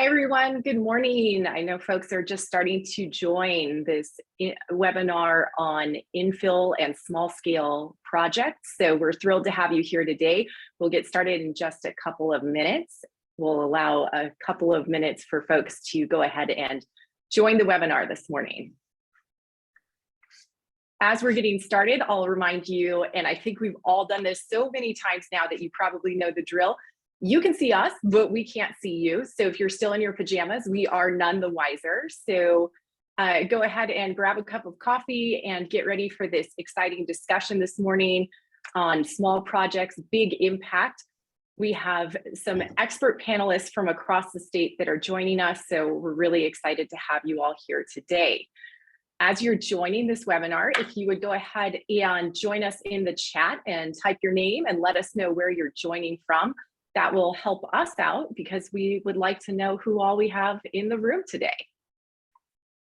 Hi, everyone. Good morning. I know folks are just starting to join this webinar on infill and small scale projects. So we're thrilled to have you here today. We'll get started in just a couple of minutes. We'll allow a couple of minutes for folks to go ahead and join the webinar this morning. As we're getting started, I'll remind you, and I think we've all done this so many times now that you probably know the drill. You can see us, but we can't see you. So if you're still in your pajamas, we are none the wiser. So go ahead and grab a cup of coffee and get ready for this exciting discussion this morning on small projects, big impact. We have some expert panelists from across the state that are joining us. So we're really excited to have you all here today. As you're joining this webinar, if you would go ahead and join us in the chat and type your name and let us know where you're joining from. That will help us out because we would like to know who all we have in the room today.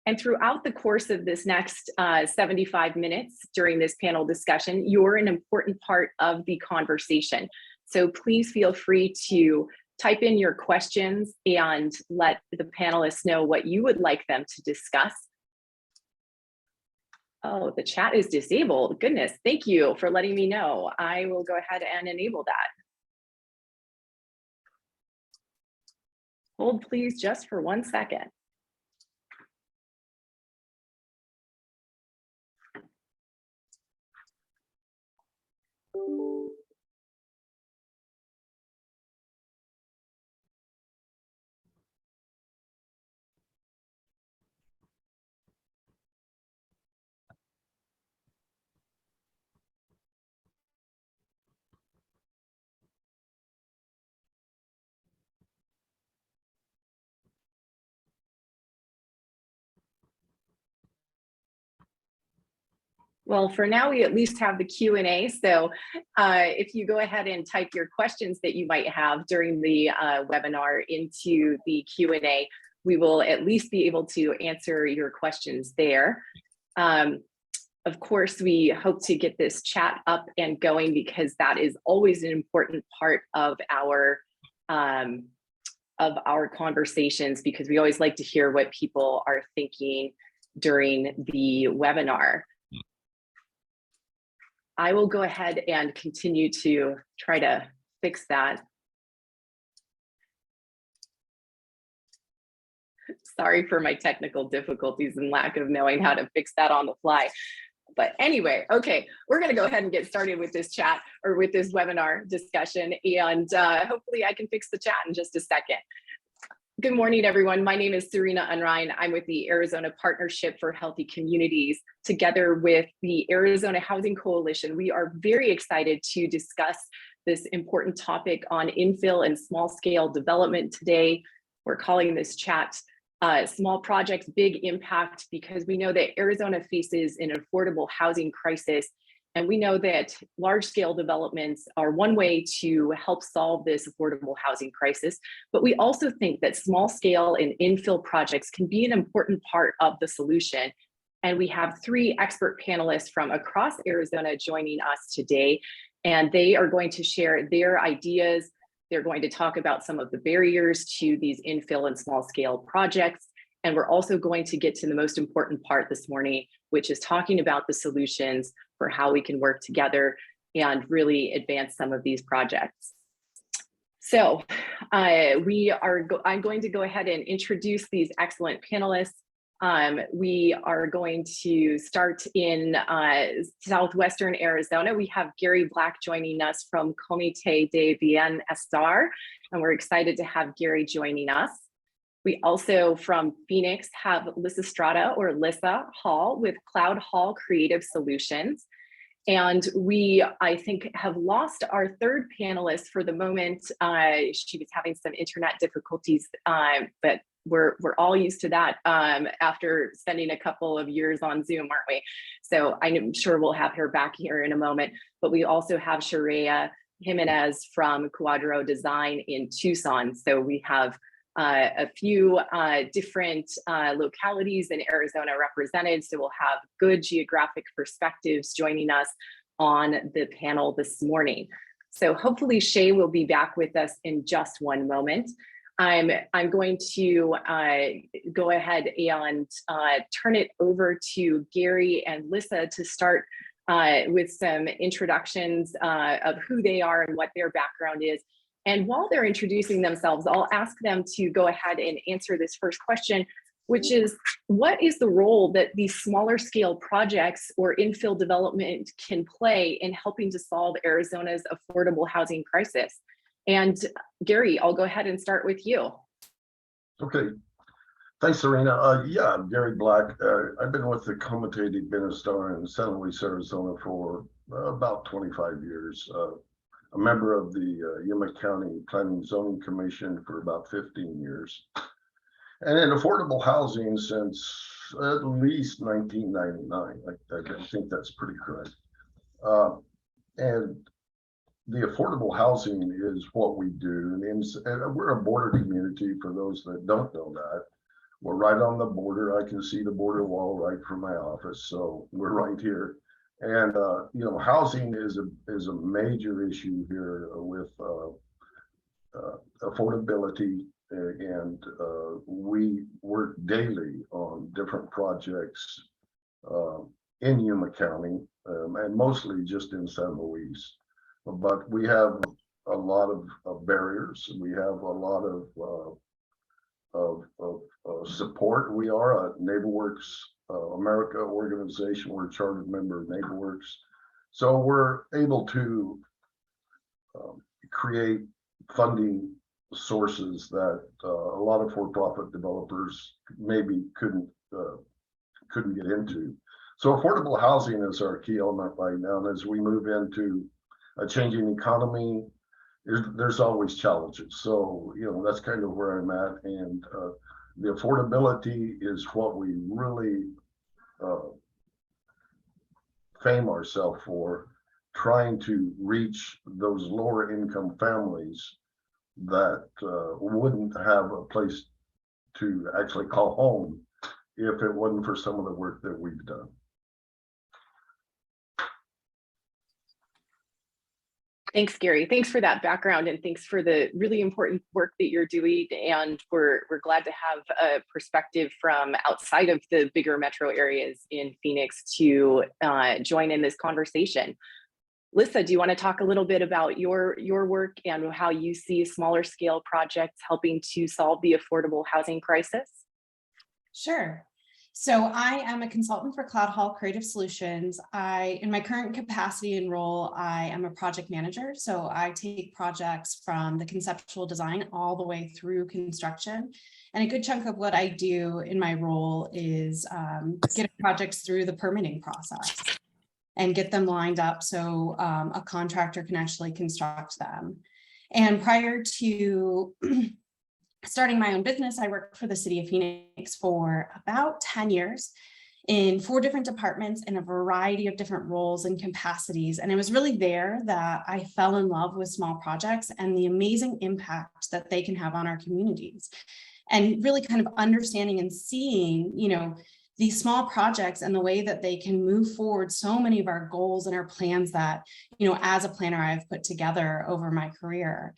And throughout the course of this next 75 minutes during this panel discussion, you're an important part of the conversation. So please feel free to type in your questions and let the panelists know what you would like them to discuss. Oh, the chat is disabled. Goodness, thank you for letting me know. I will go ahead and enable that. Hold please just for 1 second. Well, for now, we at least have the Q&A. So if you go ahead and type your questions that you might have during the webinar into the Q&A, we will at least be able to answer your questions there. Of course, we hope to get this chat up and going because that is always an important part of our conversations, because we always like to hear what people are thinking during the webinar. I will go ahead and continue to try to fix that. Sorry for my technical difficulties and lack of knowing how to fix that on the fly. But anyway, okay, we're gonna go ahead and get started with this chat or with this webinar discussion, and hopefully I can fix the chat in just a second. Good morning, everyone. My name is Serena Unrein. I'm with the Arizona Partnership for Healthy Communities. Together with the Arizona Housing Coalition, we are very excited to discuss this important topic on infill and small scale development today. We're calling this chat Small Projects, Big Impact, because we know that Arizona faces an affordable housing crisis. And we know that large-scale developments are one way to help solve this affordable housing crisis, but we also think that small-scale and infill projects can be an important part of the solution. And we have 3 expert panelists from across Arizona joining us today, and they are going to share their ideas. They're going to talk about some of the barriers to these infill and small-scale projects. And we're also going to get to the most important part this morning, which is talking about the solutions for how we can work together and really advance some of these projects. So I'm going to go ahead and introduce these excellent panelists. We are going to start in southwestern Arizona. We have Gary Black joining us from Comite de Bien Estar, and we're excited to have Gary joining us. We also, from Phoenix, have Lysistrata or Lyssa Hall with Cloud Hall Creative Solutions. And we, I think, have lost our third panelist for the moment. She was having some internet difficulties, but we're all used to that after spending a couple of years on Zoom, aren't we? So I'm sure we'll have her back here in a moment. But we also have Sharayah Jimenez from Cuadro Design in Tucson. So we have a few different localities in Arizona represented, so we'll have good geographic perspectives joining us on the panel this morning. So hopefully Shay will be back with us in just one moment. I'm going to go ahead and turn it over to Gary and Lyssa to start with some introductions of who they are and what their background is. And while they're introducing themselves, I'll ask them to go ahead and answer this first question, which is, what is the role that these smaller scale projects or infill development can play in helping to solve Arizona's affordable housing crisis? And Gary, I'll go ahead and start with you. Okay, thanks, Serena. Yeah, I'm Gary Black. I've been with the Comite de Estar in San Luis, Arizona for about 25 years. A member of the Yuma County Planning and Zoning Commission for about 15 years. And in affordable housing since at least 1999. I think that's pretty correct. And the affordable housing is what we do. And we're a border community for those that don't know that. We're right on the border. I can see the border wall right from my office. So we're right here. And, you know, housing is a major issue here with affordability. And we work daily on different projects in Yuma County and mostly just in San Luis. But we have a lot of barriers. We have a lot of support. We are a NeighborWorks America organization. We're a chartered member of NeighborWorks. So we're able to create funding sources that a lot of for-profit developers maybe couldn't get into. So affordable housing is our key element right now. And as we move into a changing economy, there's always challenges. So, you know, that's kind of where I'm at. And the affordability is what we really fame ourselves for, trying to reach those lower income families that wouldn't have a place to actually call home if it wasn't for some of the work that we've done. Thanks, Gary. Thanks for that background, and thanks for the really important work that you're doing. And we're glad to have a perspective from outside of the bigger metro areas in Phoenix to join in this conversation. Lyssa, do you want to talk a little bit about your work and how you see smaller scale projects helping to solve the affordable housing crisis? Sure. So I am a consultant for Cloud Hall Creative Solutions. In my current capacity and role, I am a project manager. So I take projects from the conceptual design all the way through construction. And a good chunk of what I do in my role is get projects through the permitting process and get them lined up so a contractor can actually construct them. And prior to starting my own business, I worked for the city of Phoenix for about 10 years in 4 different departments in a variety of different roles and capacities. And it was really there that I fell in love with small projects and the amazing impact that they can have on our communities. And really kind of understanding and seeing, you know, these small projects and the way that they can move forward so many of our goals and our plans that, you know, as a planner, I've put together over my career.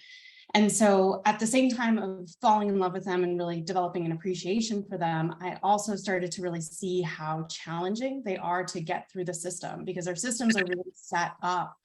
And so at the same time of falling in love with them and really developing an appreciation for them, I also started to really see how challenging they are to get through the system, because our systems are really set up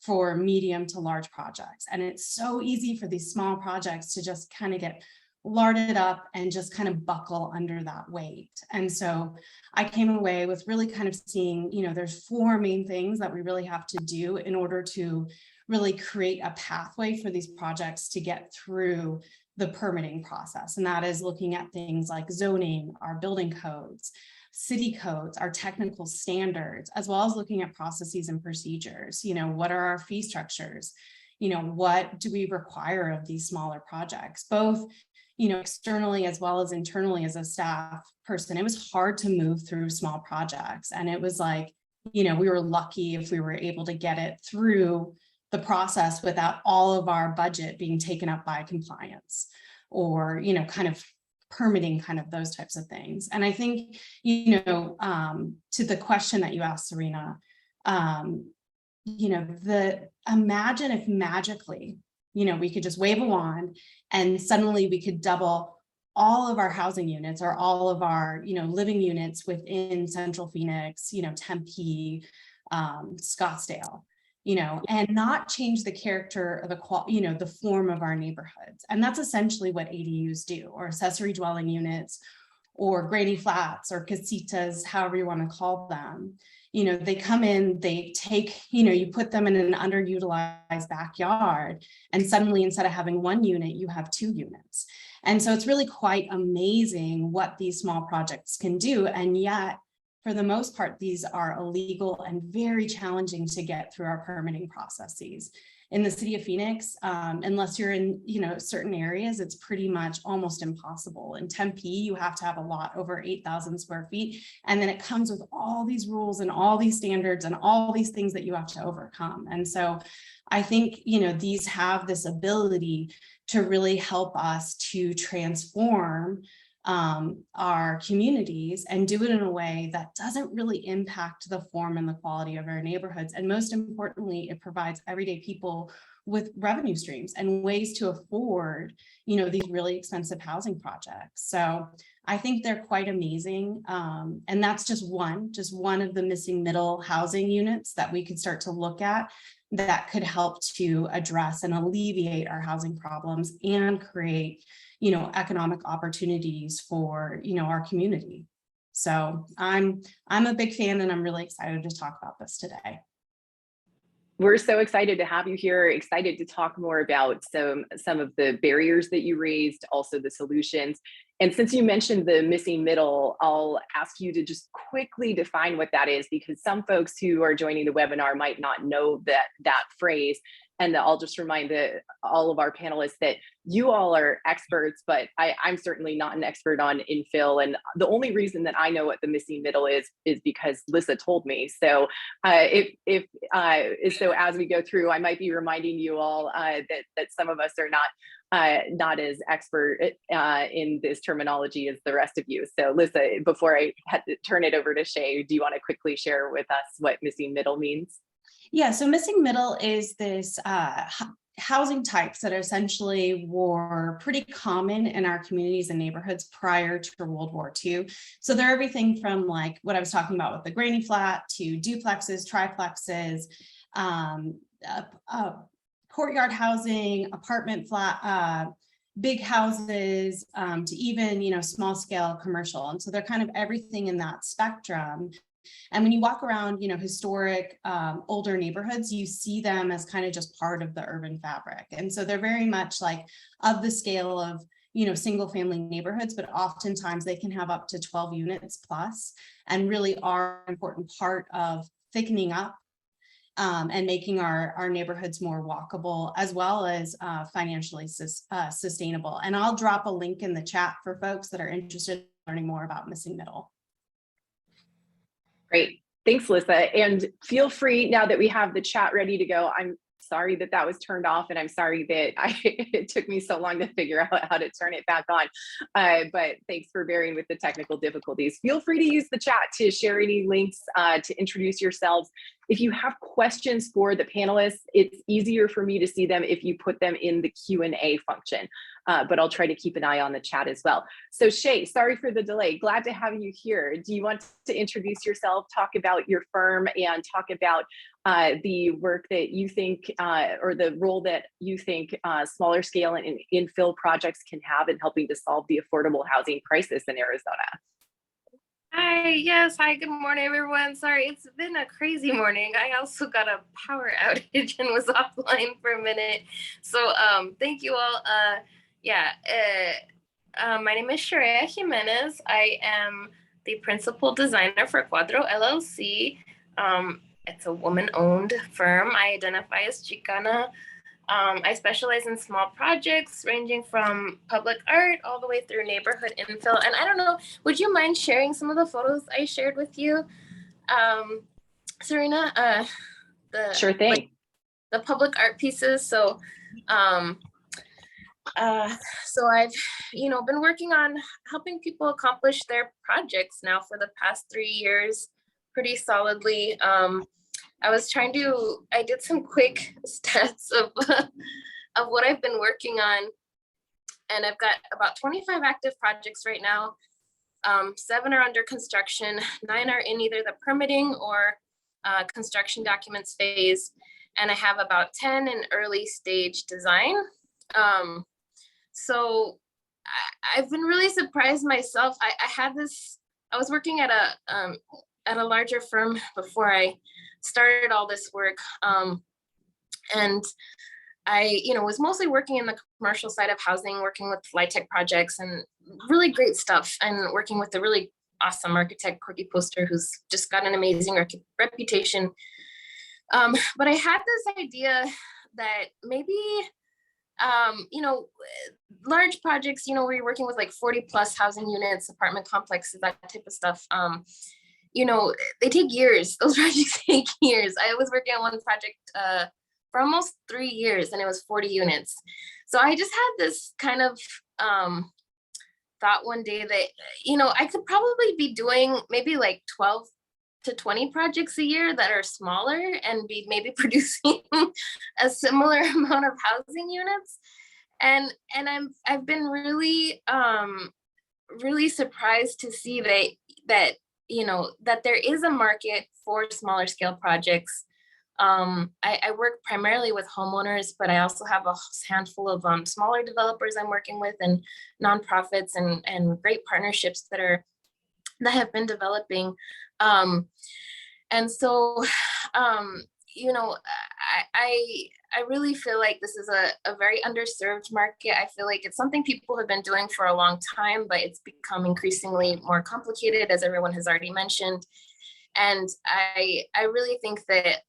for medium to large projects. And it's so easy for these small projects to just kind of get larded up and just kind of buckle under that weight. And so I came away with really kind of seeing, you know, there's 4 main things that we really have to do in order to really create a pathway for these projects to get through the permitting process. And that is looking at things like zoning, our building codes, city codes, our technical standards, as well as looking at processes and procedures. You know, what are our fee structures? You know, what do we require of these smaller projects, both, you know, externally as well as internally as a staff person. It was hard to move through small projects. And it was like, you know, we were lucky if we were able to get it through the process without all of our budget being taken up by compliance or, you know, kind of permitting, kind of those types of things. And I think, you know, to the question that you asked, Serena, you know, imagine if magically we could just wave a wand and suddenly we could double all of our housing units or all of our, living units within Central Phoenix, Tempe, Scottsdale, and not change the character of the form of our neighborhoods. And that's essentially what ADUs do, or accessory dwelling units, or granny flats, or casitas, however you want to call them. They come in, they take, you put them in an underutilized backyard, and suddenly instead of having one unit, you have two units. And so it's really quite amazing what these small projects can do. And yet, for the most part, these are illegal and very challenging to get through our permitting processes. In the city of Phoenix, unless you're in, certain areas, it's pretty much almost impossible. In Tempe, you have to have a lot over 8,000 square feet. And then it comes with all these rules and all these standards and all these things that you have to overcome. And so I think, these have this ability to really help us to transform our communities and do it in a way that doesn't really impact the form and the quality of our neighborhoods. And most importantly, it provides everyday people with revenue streams and ways to afford, these really expensive housing projects. So I think they're quite amazing. And that's just one of the missing middle housing units that we could start to look at that could help to address and alleviate our housing problems and create economic opportunities for, our community. So I'm a big fan, and I'm really excited to talk about this today. We're so excited to have you here, excited to talk more about some of the barriers that you raised, also the solutions. And since you mentioned the missing middle, I'll ask you to just quickly define what that is, because some folks who are joining the webinar might not know that phrase. And I'll just remind all of our panelists that you all are experts, but I'm certainly not an expert on infill. And the only reason that I know what the missing middle is because Lyssa told me. So so as we go through, I might be reminding you all that some of us are not as expert in this terminology as the rest of you. So Lyssa, before I turn it over to Shay, do you want to quickly share with us what missing middle means? Yeah, so missing middle is this housing types that essentially were pretty common in our communities and neighborhoods prior to World War II. So they're everything from like what I was talking about with the granny flat to duplexes, triplexes, courtyard housing, apartment flat, big houses, to even, small scale commercial. And so they're kind of everything in that spectrum. And when you walk around, historic, older neighborhoods, you see them as kind of just part of the urban fabric. And so they're very much like of the scale of, single family neighborhoods, but oftentimes they can have up to 12 units plus, and really are an important part of thickening up and making our neighborhoods more walkable, as well as financially sustainable. And I'll drop a link in the chat for folks that are interested in learning more about missing middle. Great. Thanks, Lyssa. And feel free, now that we have the chat ready to go, I'm sorry that was turned off, and I'm sorry that it took me so long to figure out how to turn it back on. But thanks for bearing with the technical difficulties. Feel free to use the chat to share any links, to introduce yourselves. If you have questions for the panelists, it's easier for me to see them if you put them in the Q&A function, but I'll try to keep an eye on the chat as well. So Shay, sorry for the delay. Glad to have you here. Do you want to introduce yourself, talk about your firm, and talk about the work that you think, or the role that you think smaller scale and infill projects can have in helping to solve the affordable housing crisis in Arizona? Hi, yes, hi, good morning, everyone. Sorry, it's been a crazy morning. I also got a power outage and was offline for a minute. So thank you all. My name is Sharayah Jimenez. I am the principal designer for Cuadro LLC. It's a woman-owned firm. I identify as Chicana. I specialize in small projects ranging from public art all the way through neighborhood infill. And I don't know, would you mind sharing some of the photos I shared with you, Serena? Sure thing. The public art pieces. So I've, been working on helping people accomplish their projects now for the past 3 years pretty solidly. I did some quick stats of of what I've been working on. And I've got about 25 active projects right now. 7 are under construction, 9 are in either the permitting or construction documents phase. And I have about 10 in early stage design. So I've been really surprised myself. I was working at a larger firm before I started all this work. And I, was mostly working in the commercial side of housing, working with light tech projects and really great stuff, and working with a really awesome architect, Corky Poster, who's just got an amazing reputation. But I had this idea that maybe, large projects, where you're working with like 40 plus housing units, apartment complexes, that type of stuff, they take years. Those projects take years. I was working on one project for almost 3 years, and it was 40 units. So I just had this kind of thought one day that, I could probably be doing maybe like 12 to 20 projects a year that are smaller and be maybe producing a similar amount of housing units. And I've been really, really surprised to see that there is a market for smaller scale projects. I work primarily with homeowners, but I also have a handful of smaller developers I'm working with, and nonprofits and great partnerships that have been developing. And so, I really feel like this is a very underserved market. I feel like it's something people have been doing for a long time, but it's become increasingly more complicated, as everyone has already mentioned. And I really think that,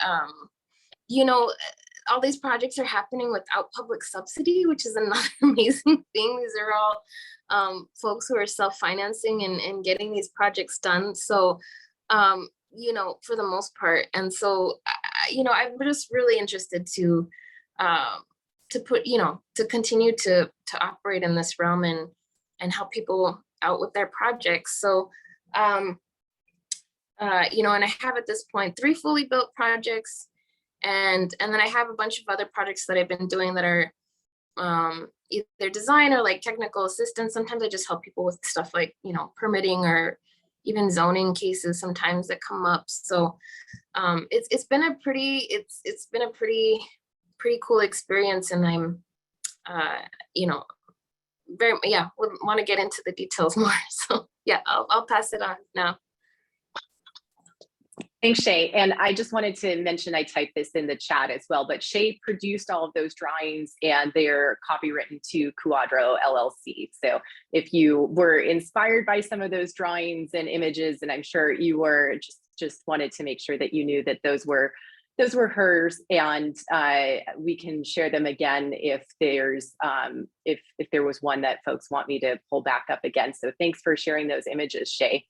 all these projects are happening without public subsidy, which is another amazing thing. These are all folks who are self-financing and getting these projects done. So, for the most part. And so, I'm just really interested to put, to continue to operate in this realm and help people out with their projects. So, and I have at this point 3 fully built projects, and then I have a bunch of other projects that I've been doing that are either design or like technical assistance. Sometimes I just help people with stuff like, permitting or even zoning cases sometimes that come up. So it's been a pretty cool experience, and I'm would want to get into the details more. So yeah, I'll pass it on now. Thanks, Shay. And I just wanted to mention, I typed this in the chat as well, but Shay produced all of those drawings, and they're copywritten to Cuadro LLC. So if you were inspired by some of those drawings and images, and I'm sure you were, just wanted to make sure that you knew that those were hers, and we can share them again if there's if there was one that folks want me to pull back up again. So thanks for sharing those images, Shay.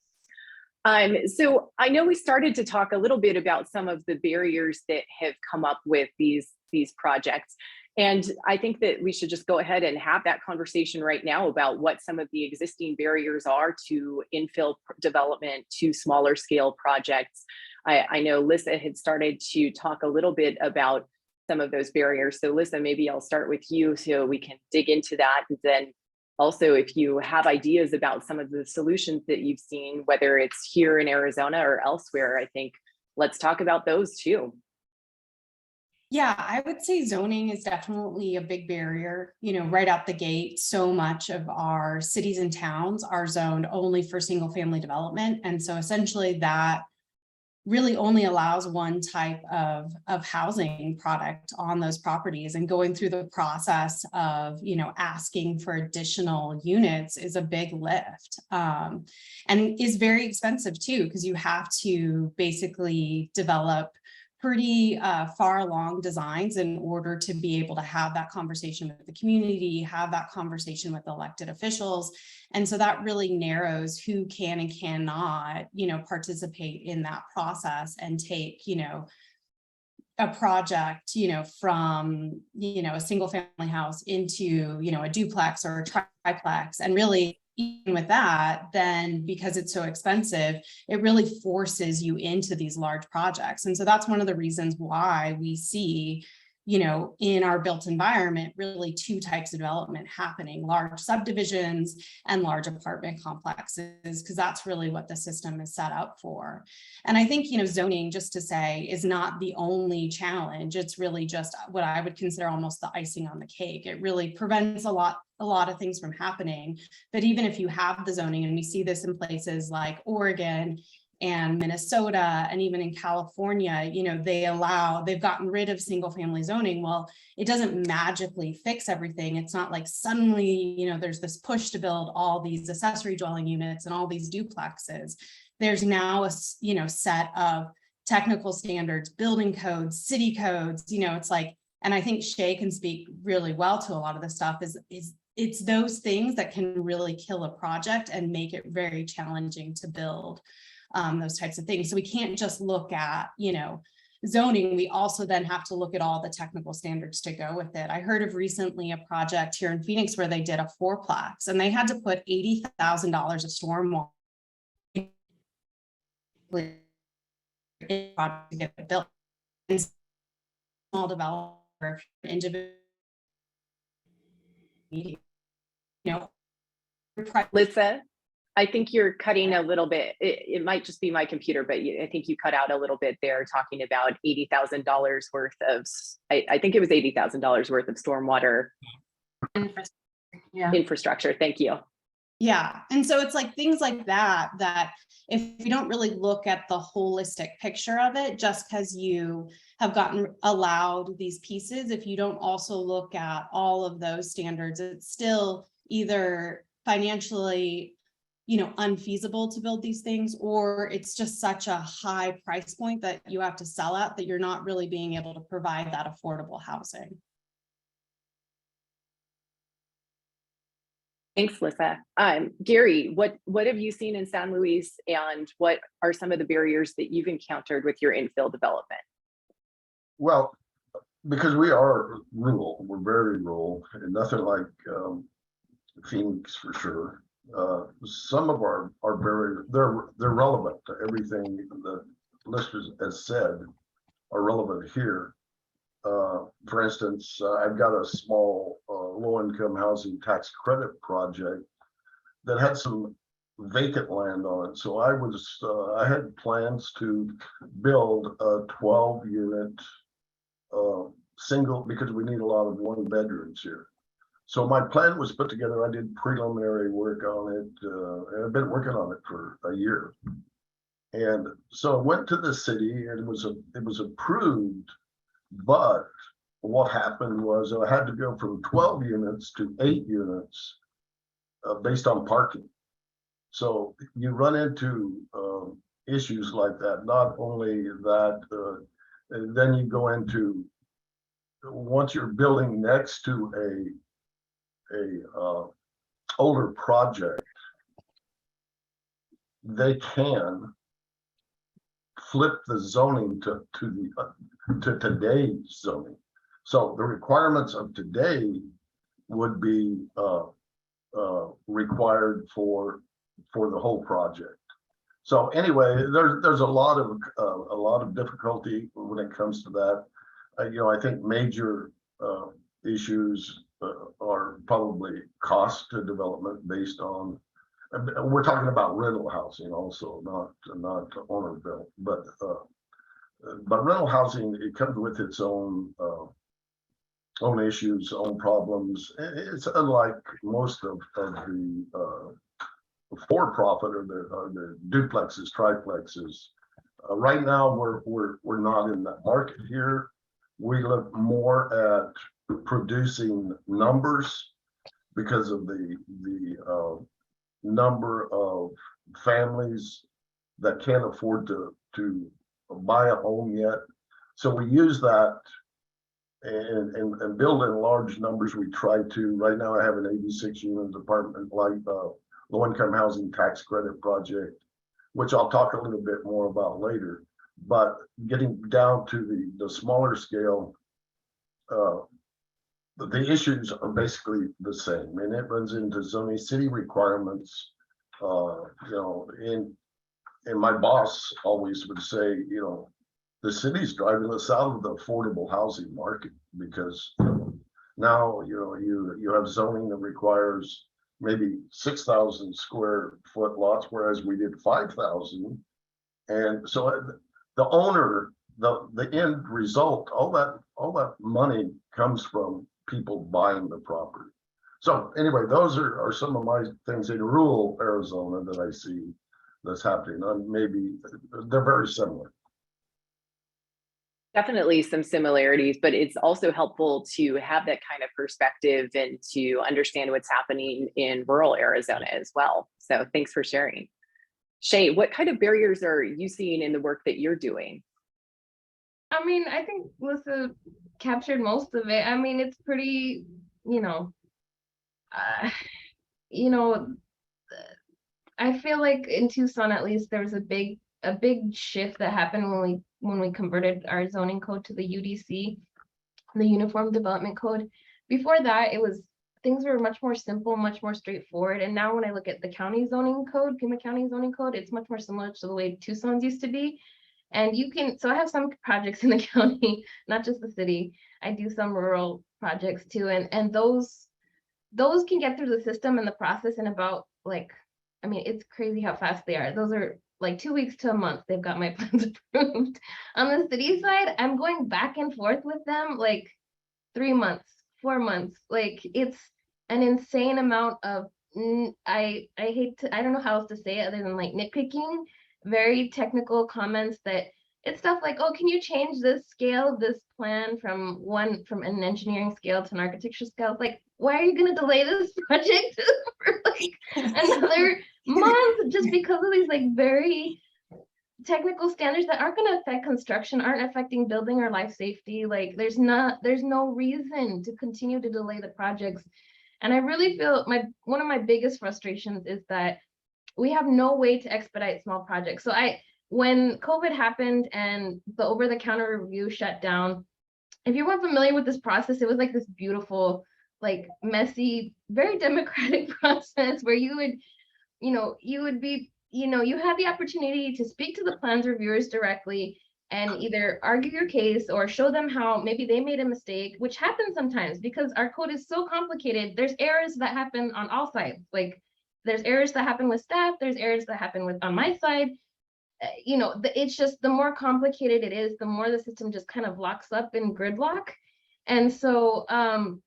So I know we started to talk a little bit about some of the barriers that have come up with these projects. And I think that we should just go ahead and have that conversation right now about what some of the existing barriers are to infill development, to smaller scale projects. I know Lyssa had started to talk a little bit about some of those barriers. So Lyssa, maybe I'll start with you so we can dig into that. And then also, if you have ideas about some of the solutions that you've seen, whether it's here in Arizona or elsewhere, I think let's talk about those too. Yeah, I would say zoning is definitely a big barrier, right out the gate. So much of our cities and towns are zoned only for single family development. And so essentially that really only allows one type of housing product on those properties, and going through the process of, asking for additional units is a big lift, and is very expensive too, because you have to basically develop pretty far along designs in order to be able to have that conversation with the community, have that conversation with elected officials. And so that really narrows who can and cannot, participate in that process and take, a project, from, a single family house into, a duplex or a triplex. And really, even with that, then because it's so expensive, it really forces you into these large projects. And so that's one of the reasons why we see, you know, in our built environment, really two types of development happening, large subdivisions and large apartment complexes, because that's really what the system is set up for. And I think, you know, zoning, just to say, is not the only challenge. It's really just what I would consider almost the icing on the cake. It really prevents a lot of things from happening. But even if you have the zoning, and we see this in places like Oregon and Minnesota, and even in California, you know, they've gotten rid of single family zoning. Well, it doesn't magically fix everything. It's not like suddenly, you know, there's this push to build all these accessory dwelling units and all these duplexes. There's now a, you know, set of technical standards, building codes, city codes, you know, it's like, and I think Shay can speak really well to a lot of the stuff, is it's those things that can really kill a project and make it very challenging to build those types of things. So we can't just look at, you know, zoning. We also then have to look at all the technical standards to go with it. I heard of recently a project here in Phoenix where they did a fourplex and they had to put $80,000 of stormwater to get it built. And small developer, individual, you know, Lyssa, I think you're cutting a little bit. It might just be my computer, but I think you cut out a little bit there talking about $80,000 worth of, I think it was $80,000 worth of stormwater infrastructure. Thank you. Yeah. And so it's like things like that, that if we don't really look at the holistic picture of it, just because you have gotten allowed these pieces, if you don't also look at all of those standards, it's still either financially, you know, unfeasible to build these things, or it's just such a high price point that you have to sell at that you're not really being able to provide that affordable housing. Thanks, Lyssa. Gary, what have you seen in San Luis, and what are some of the barriers that you've encountered with your infill development? Well, because we are rural, we're very rural, and nothing like Phoenix for sure. Some of our barriers, they're relevant to everything the listeners has said are relevant here. For instance, I've got a small low-income housing tax credit project that had some vacant land on it. So I had plans to build a 12-unit single, because we need a lot of one bedrooms here. So my plan was put together. I did preliminary work on it, and I've been working on it for a year. And so I went to the city, and it was approved. But what happened was I had to go from 12 units to 8 units based on parking. So you run into issues like that. Not only that, and then you go into, once you're building next to a older project, they can flip the zoning to today's zoning. So the requirements of today would be required for the whole project. So anyway, there's a lot of difficulty when it comes to that. You know, I think major issues are probably cost to development based on, we're talking about rental housing also, not owner built, but rental housing, it comes with its own issues, own problems. It's unlike most of the for-profit or the duplexes, triplexes. Right now, we're not in that market here. We look more at producing numbers because of the number of families that can't afford to buy a home yet. So we use that and build in large numbers. We try to. Right now I have an 86 unit apartment, like low income housing tax credit project, which I'll talk a little bit more about later. But getting down to the smaller scale, the issues are basically the same, and it runs into zoning city requirements. You know, and my boss always would say, you know, the city's driving us out of the affordable housing market, because now, you have zoning that requires maybe 6,000 square foot lots, whereas we did 5,000. And so the owner, the end result, all that money comes from people buying the property. So anyway, those are some of my things in rural Arizona that I see that's happening. And maybe they're very similar. Definitely some similarities, but it's also helpful to have that kind of perspective and to understand what's happening in rural Arizona as well. So thanks for sharing. Shay, what kind of barriers are you seeing in the work that you're doing? I mean, I think Lyssa captured most of it. I mean, it's pretty, I feel like in Tucson, at least, there was a big shift that happened when we converted our zoning code to the UDC, the Uniform Development Code. Before that, things were much more simple, much more straightforward. And now when I look at the county zoning code, Pima County zoning code, it's much more similar to the way Tucson's used to be. And so I have some projects in the county, not just the city. I do some rural projects too. And those can get through the system and the process in about it's crazy how fast they are. Those are like 2 weeks to a month. They've got my plans approved. On the city side, I'm going back and forth with them like 3 months, 4 months. Like, it's an insane amount of, I don't know how else to say it other than like nitpicking, very technical comments that it's stuff like, oh, can you change this scale of this plan from an engineering scale to an architecture scale? Like, why are you going to delay this project for like another month just because of these like very technical standards that aren't going to affect construction, aren't affecting building or life safety? Like, there's no reason to continue to delay the projects. And I really feel one of my biggest frustrations is that we have no way to expedite small projects. So when COVID happened and the over-the-counter review shut down, if you weren't familiar with this process, it was like this beautiful, like messy, very democratic process where you had the opportunity to speak to the plans reviewers directly and either argue your case or show them how maybe they made a mistake, which happens sometimes because our code is so complicated. There's errors that happen on all sides. Like, there's errors that happen with staff, there's errors that happen on my side. It's just the more complicated it is, the more the system just kind of locks up in gridlock. And so, but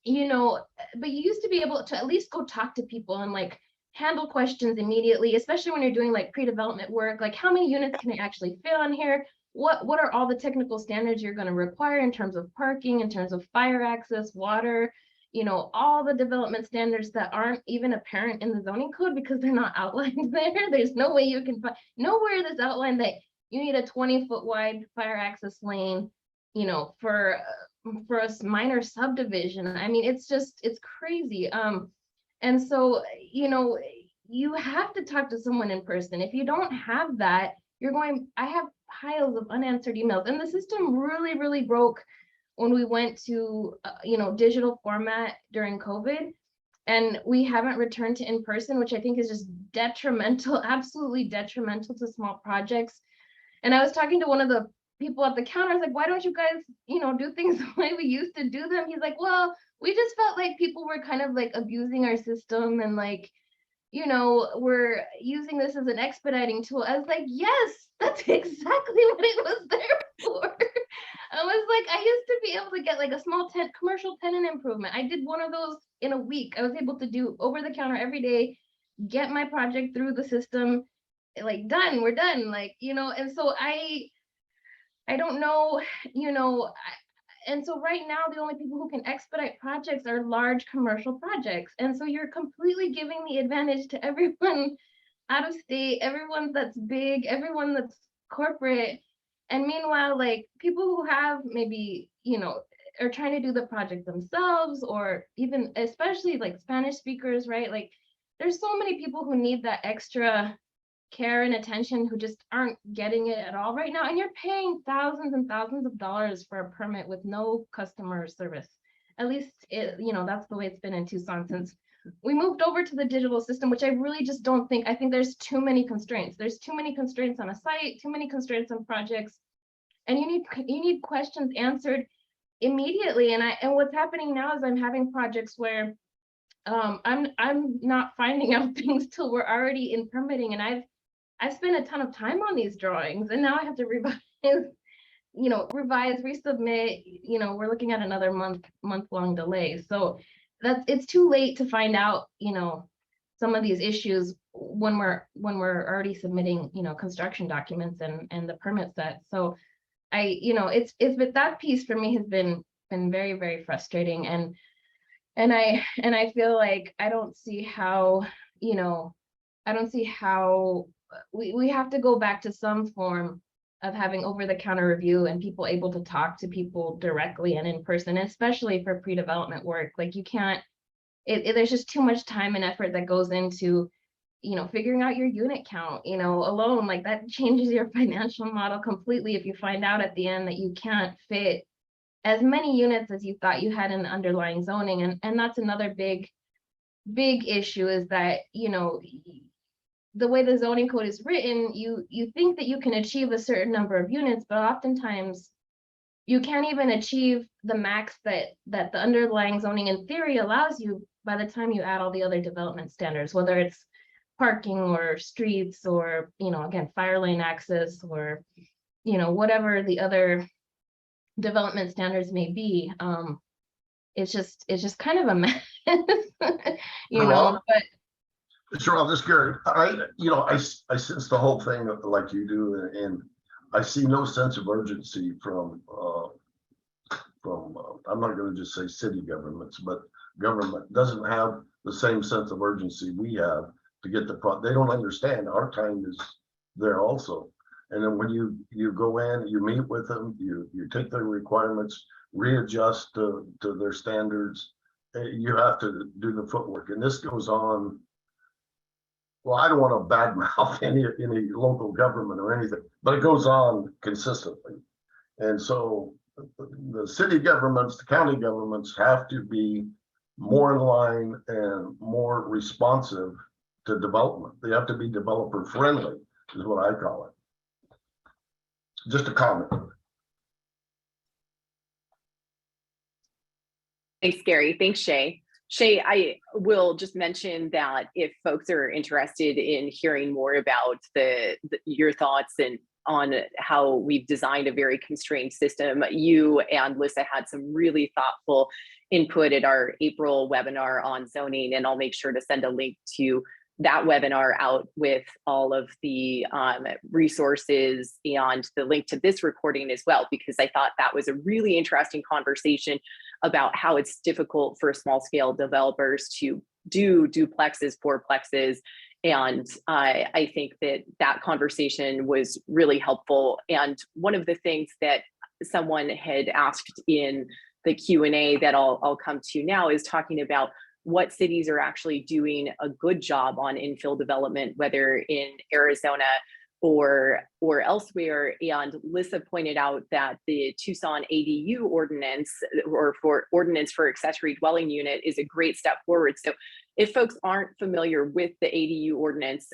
you used to be able to at least go talk to people and like handle questions immediately, especially when you're doing like pre-development work, like how many units can I actually fit on here? What are all the technical standards you're going to require in terms of parking, in terms of fire access, water, all the development standards that aren't even apparent in the zoning code because they're not outlined there. There's no way you can find, nowhere that's outlined that you need a 20-foot wide fire access lane, for a minor subdivision. I mean, it's crazy. And so, you have to talk to someone in person. If you don't have that, I have piles of unanswered emails, and the system really, really broke when we went to, digital format during COVID, and we haven't returned to in person, which I think is just detrimental, absolutely detrimental to small projects. And I was talking to one of the people at the counter. I was like, why don't you guys, do things the way we used to do them? He's like, well, we just felt like people were kind of like abusing our system and like, we're using this as an expediting tool. I was like, yes, that's exactly what it was there for. I was like, I used to be able to get like a small commercial tenant improvement. I did one of those in a week. I was able to do over the counter every day, get my project through the system, like done, we're done. Like, and so I don't know, and so right now, the only people who can expedite projects are large commercial projects. And so you're completely giving the advantage to everyone out of state, everyone that's big, everyone that's corporate. And meanwhile, like people who have maybe, are trying to do the project themselves, or even especially like Spanish speakers, right? Like there's so many people who need that extra care and attention who just aren't getting it at all right now. And you're paying thousands and thousands of dollars for a permit with no customer service. At least, that's the way it's been in Tucson since we moved over to the digital system, which I really just don't I think there's too many constraints. There's too many constraints on a site, too many constraints on projects. and you need questions answered immediately. And what's happening now is I'm having projects where I'm not finding out things till we're already in permitting, and I've spent a ton of time on these drawings, and now I have to revise, resubmit. We're looking at another month-long delay. So it's too late to find out, some of these issues when we're already submitting, construction documents and the permit set. So it's but that piece for me has been very, very frustrating. And I feel like I don't see how, we have to go back to some form of having over-the-counter review and people able to talk to people directly and in person, especially for pre-development work. Like you can't, there's just too much time and effort that goes into, figuring out your unit count, alone. Like that changes your financial model completely if you find out at the end that you can't fit as many units as you thought you had in the underlying zoning. And that's another big issue, is that, the way the zoning code is written, you think that you can achieve a certain number of units, but oftentimes you can't even achieve the max that the underlying zoning in theory allows you by the time you add all the other development standards, whether it's parking or streets or, again, fire lane access or, whatever the other development standards may be. It's just kind of a mess, but Sure, this is Gary. I sense the whole thing like you do, and I see no sense of urgency from I'm not going to just say city governments, but government doesn't have the same sense of urgency we have to get they don't understand our time is there also. And then when you go in, you meet with them, you take their requirements, readjust to their standards. You have to do the footwork, and this goes on. Well, I don't want to badmouth any local government or anything, but it goes on consistently. And so the city governments, the county governments have to be more in line and more responsive to development. They have to be developer friendly, is what I call it. Just a comment. Thanks, Gary. Thanks, Shay. Shay, I will just mention that if folks are interested in hearing more about your thoughts and on how we've designed a very constrained system, you and Lyssa had some really thoughtful input at our April webinar on zoning, and I'll make sure to send a link to that webinar out with all of the resources and the link to this recording as well, because I thought that was a really interesting conversation about how it's difficult for small scale developers to do duplexes, fourplexes. And I think that conversation was really helpful. And one of the things that someone had asked in the Q&A that I'll come to now is talking about what cities are actually doing a good job on infill development, whether in Arizona or elsewhere. And Lyssa pointed out that the Tucson ADU ordinance, or for ordinance for accessory dwelling unit, is a great step forward. So if folks aren't familiar with the ADU ordinance,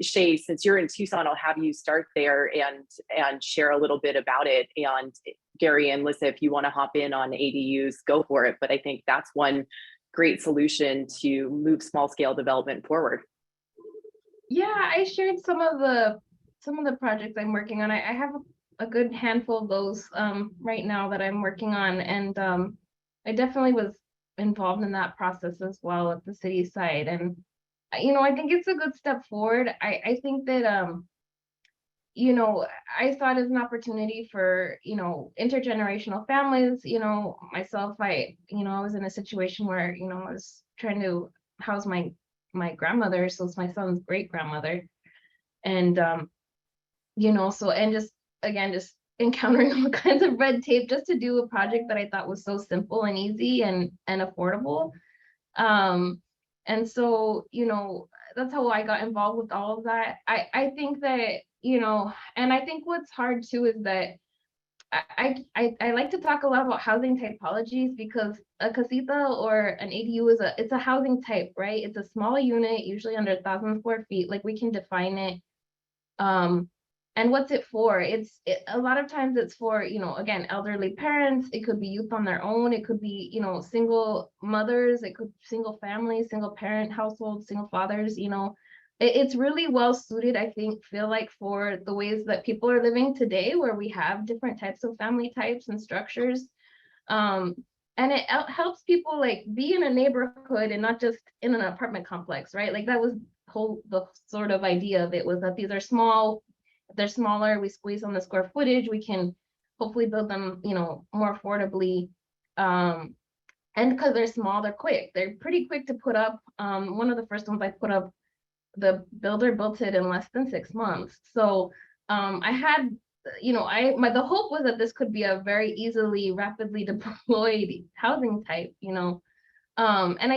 Shay, since you're in Tucson, I'll have you start there and share a little bit about it. And Gary and Lyssa, if you want to hop in on ADUs, go for it. But I think that's one great solution to move small scale development forward. Yeah, I shared some of the projects I'm working on. I have a good handful of those right now that I'm working on, and I definitely was involved in that process as well at the city side. And I think it's a good step forward. I think that I saw it as an opportunity for intergenerational families. Myself, I was in a situation where I was trying to house my grandmother, so it's my son's great grandmother, and just encountering all kinds of red tape just to do a project that I thought was so simple and easy and affordable. And so that's how I got involved with all of that. I think that and I think what's hard too is that I like to talk a lot about housing typologies, because a casita or an ADU it's a housing type, right? It's a small unit, usually under 1,000 square feet. Like, we can define it. And what's it for? A lot of times it's for, again, elderly parents. It could be youth on their own. It could be, single mothers. It could single families, single parent households, single fathers. It's really well suited, I feel like, for the ways that people are living today, where we have different types of family types and structures. And it helps people like be in a neighborhood and not just in an apartment complex, right? Like that was the sort of idea of it, was that these are small. If they're smaller, we squeeze on the square footage, we can hopefully build them, more affordably. And because they're small, they're quick. They're pretty quick to put up. One of the first ones I put up, the builder built it in less than 6 months. So I had, the hope was that this could be a very easily, rapidly deployed housing type, and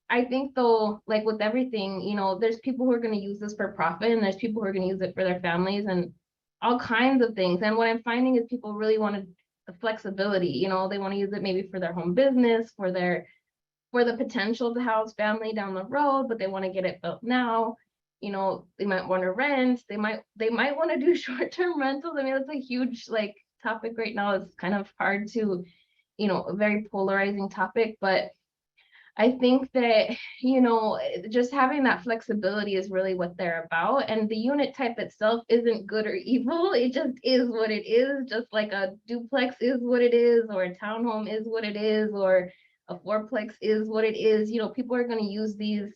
I think though, like with everything, there's people who are going to use this for profit, and there's people who are going to use it for their families and all kinds of things. And what I'm finding is people really want the flexibility, they want to use it maybe for their home business, for the potential to house family down the road, but they want to get it built now. They might want to rent, they might want to do short-term rentals. I mean, that's a huge like topic right now. It's kind of hard to, a very polarizing topic, but I think that, just having that flexibility is really what they're about. And the unit type itself isn't good or evil. It just is what it is, just like a duplex is what it is, or a townhome is what it is, or a fourplex is what it is. People are going to use these,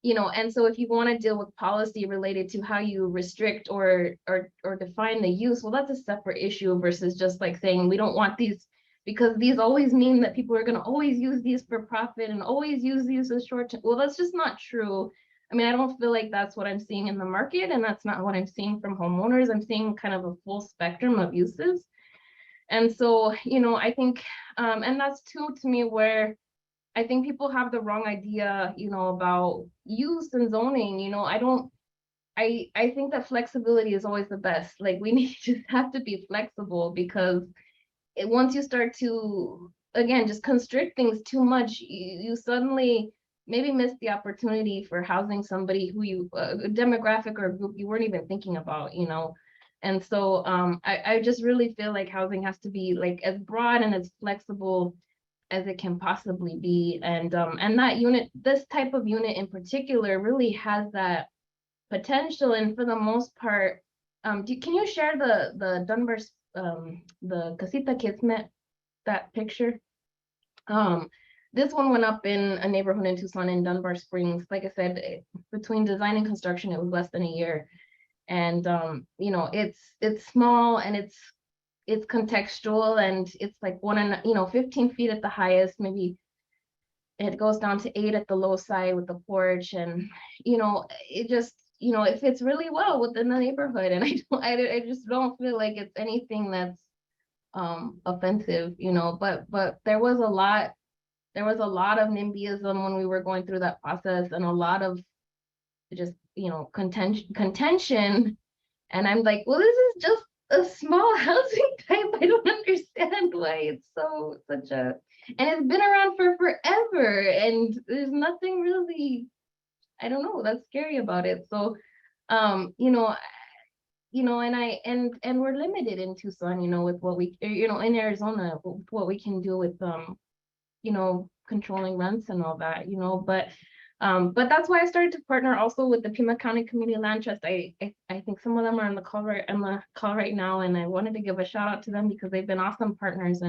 and so if you want to deal with policy related to how you restrict or define the use, well, that's a separate issue versus just like saying we don't want these, because these always mean that people are going to always use these for profit and always use these as short term. Well, that's just not true. I mean, I don't feel like that's what I'm seeing in the market, and that's not what I'm seeing from homeowners. I'm seeing kind of a full spectrum of uses. And so, I think, and that's too, to me, where I think people have the wrong idea, about use and zoning. I think that flexibility is always the best. Like we just have to be flexible, because once you start to, again, just constrict things too much, you suddenly maybe miss the opportunity for housing somebody who a demographic or a group you weren't even thinking about, And so I just really feel like housing has to be like as broad and as flexible as it can possibly be. And that unit, this type of unit in particular, really has that potential. And for the most part, can you share the Dunbar's the Casita Kismet, that picture? This one went up in a neighborhood in Tucson in Dunbar Springs. Like I said, between design and construction, it was less than a year. And it's small, and it's contextual, and it's like 15 feet at the highest, maybe it goes down to 8 at the low side with the porch. And it just, it fits really well within the neighborhood. And I just don't feel like it's anything that's offensive, but there was a lot of NIMBYism when we were going through that process, and a lot of just contention. And I'm like, well, this is just a small housing type. I don't understand why it's and it's been around for forever, and there's nothing really, I don't know, that's scary about it. So and we're limited in Tucson, with what we, in Arizona, what we can do with controlling rents and all that, but that's why I started to partner also with the Pima County Community Land Trust. I think some of them are on the call right now, and I wanted to give a shout out to them because they've been awesome partners.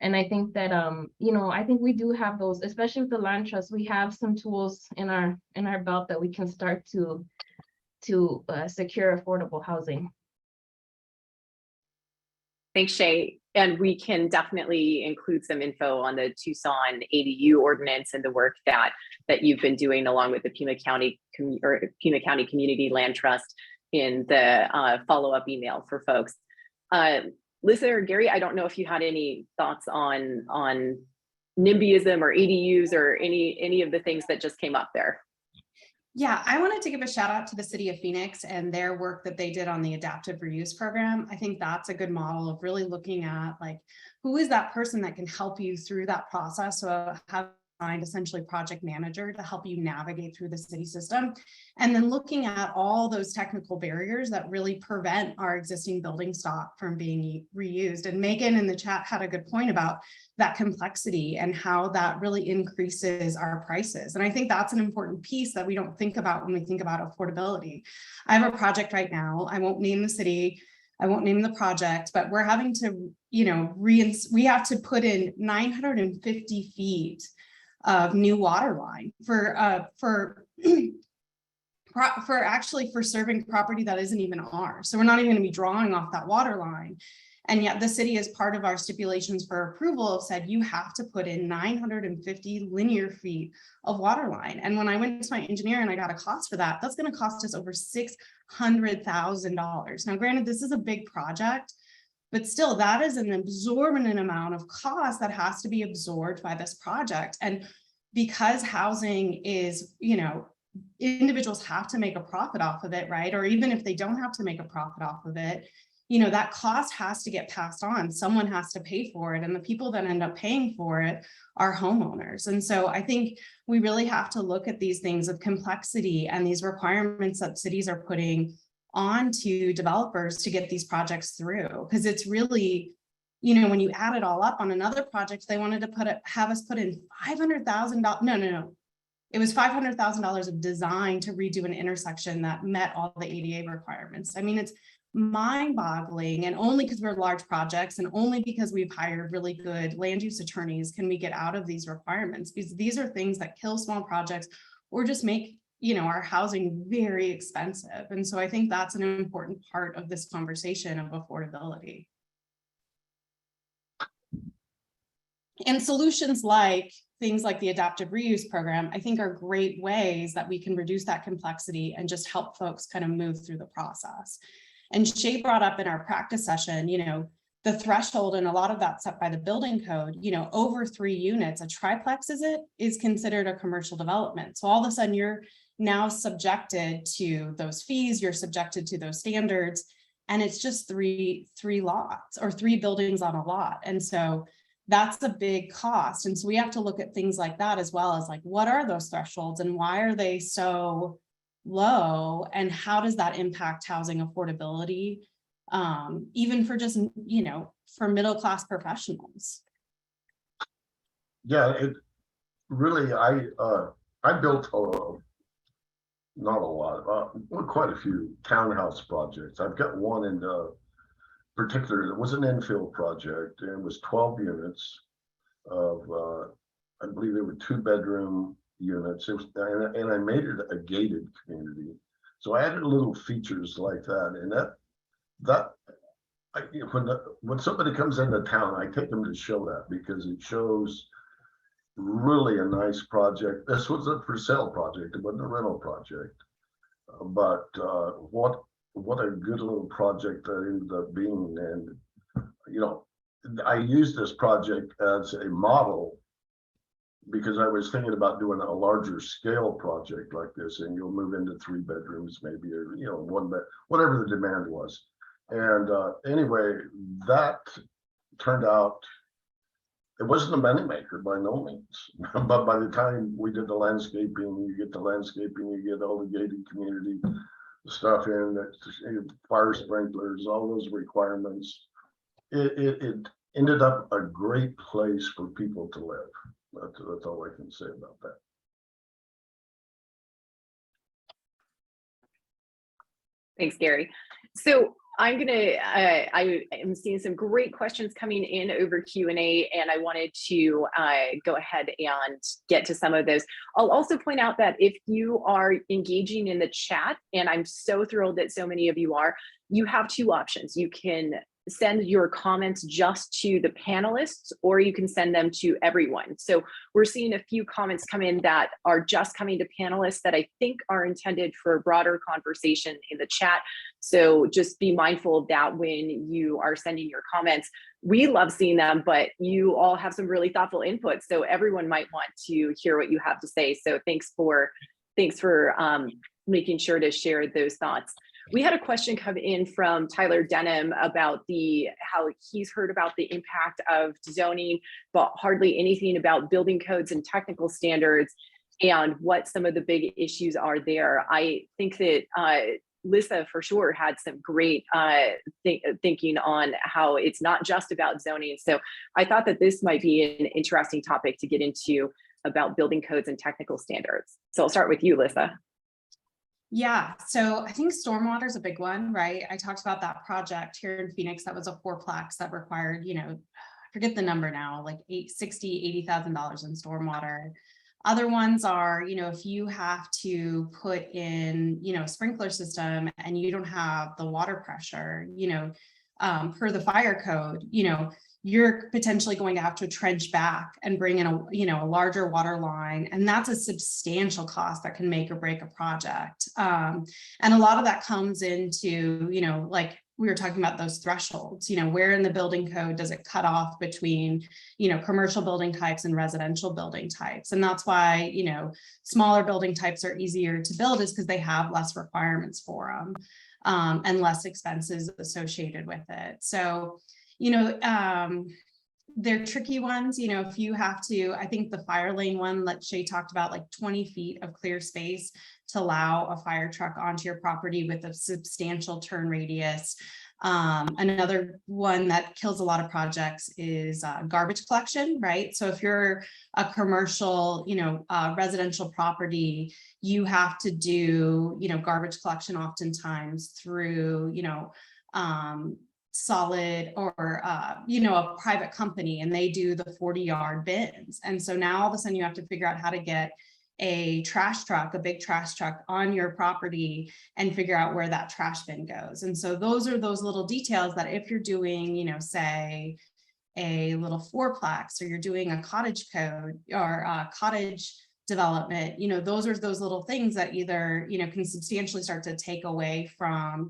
And I think that I think we do have those, especially with the land trust. We have some tools in our belt that we can start to secure affordable housing. Thanks, Shay. And we can definitely include some info on the Tucson ADU ordinance and the work that you've been doing along with the Pima County Community Land Trust in the follow-up email for folks. Lyssa or Gary, I don't know if you had any thoughts on NIMBYism or ADUs or any of the things that just came up there. Yeah, I wanted to give a shout out to the city of Phoenix and their work that they did on the adaptive reuse program. I think that's a good model of really looking at like, who is that person that can help you through that process. So having essentially project manager to help you navigate through the city system. And then looking at all those technical barriers that really prevent our existing building stock from being reused. And Megan in the chat had a good point about that complexity and how that really increases our prices. And I think that's an important piece that we don't think about when we think about affordability. I have a project right now, I won't name the city, I won't name the project, but we're having to, we have to put in 950 feet of new water line for serving property that isn't even ours. So we're not even going to be drawing off that water line. And yet the city, as part of our stipulations for approval, said you have to put in 950 linear feet of water line. And when I went to my engineer and I got a cost for that, that's going to cost us over $600,000. Now, granted, this is a big project, but still that is an exorbitant amount of cost that has to be absorbed by this project. And because housing is, individuals have to make a profit off of it, right? Or even if they don't have to make a profit off of it, that cost has to get passed on. Someone has to pay for it. And the people that end up paying for it are homeowners. And so I think we really have to look at these things of complexity and these requirements that cities are putting onto developers to get these projects through. Because it's really, when you add it all up on another project, they wanted to have us put in $500,000. No. It was $500,000 of design to redo an intersection that met all the ADA requirements. I mean, it's mind-boggling, and only because we're large projects and only because we've hired really good land use attorneys can we get out of these requirements, because these are things that kill small projects or just make our housing very expensive. And so I think that's an important part of this conversation of affordability. And solutions like things like the adaptive reuse program, I think, are great ways that we can reduce that complexity and just help folks kind of move through the process. And Shay brought up in our practice session, the threshold, and a lot of that's set by the building code, over 3 units, a triplex is considered a commercial development. So all of a sudden you're now subjected to those fees, you're subjected to those standards, and it's just three lots or 3 buildings on a lot. And so that's a big cost. And so we have to look at things like that, as well as like, what are those thresholds and why are they so low, and how does that impact housing affordability, even for just, for middle-class professionals? Yeah, it really, I built not a lot, quite a few townhouse projects. I've got one in particular that was an infill project, and it was 12 units of, I believe they were 2-bedroom units. It was, and I made it a gated community. So I added little features like that, and when somebody comes into town, I take them to show that, because it shows really a nice project. This was a for sale project, it wasn't a rental project, but what a good little project that ended up being. And I used this project as a model because I was thinking about doing a larger scale project like this, and you'll move into 3 bedrooms maybe, or 1 bed, whatever the demand was. And anyway, that turned out, it wasn't a moneymaker by no means, but by the time we did the landscaping, you get all the gated community stuff in, that fire sprinklers, all those requirements. It ended up a great place for people to live. That's all I can say about that. Thanks, Gary. So I am seeing some great questions coming in over Q&A, and I wanted to go ahead and get to some of those. I'll also point out that if you are engaging in the chat, and I'm so thrilled that so many of you are, you have 2 options. You can send your comments just to the panelists, or you can send them to everyone. So we're seeing a few comments come in that are just coming to panelists that I think are intended for a broader conversation in the chat. So just be mindful of that when you are sending your comments. We love seeing them, but you all have some really thoughtful input, so everyone might want to hear what you have to say. So thanks for making sure to share those thoughts. We had a question come in from Tyler Denham about how he's heard about the impact of zoning, but hardly anything about building codes and technical standards and what some of the big issues are there. I think that Lyssa for sure had some great thinking on how it's not just about zoning. So I thought that this might be an interesting topic to get into about building codes and technical standards. So I'll start with you, Lyssa. Yeah, so I think stormwater is a big one, right? I talked about that project here in Phoenix that was a 4-plex that required, I forget the number now, like $80,000 in stormwater. Other ones are, if you have to put in, a sprinkler system and you don't have the water pressure, per the fire code, you're potentially going to have to trench back and bring in a larger water line. And that's a substantial cost that can make or break a project. And a lot of that comes into, like we were talking about those thresholds, where in the building code does it cut off between, commercial building types and residential building types. And that's why, smaller building types are easier to build is because they have less requirements for them and less expenses associated with it. So, they're tricky ones, if you have to, I think the fire lane one that Shay talked about, like 20 feet of clear space to allow a fire truck onto your property with a substantial turn radius. Another one that kills a lot of projects is garbage collection, right? So if you're a commercial, residential property, you have to do, garbage collection oftentimes through, solid or a private company, and they do the 40-yard bins. And so now all of a sudden you have to figure out how to get a trash truck, a big trash truck on your property and figure out where that trash bin goes. And so those are those little details that if you're doing, say a little 4-plex or you're doing a cottage code or a cottage development, those are those little things that either, can substantially start to take away from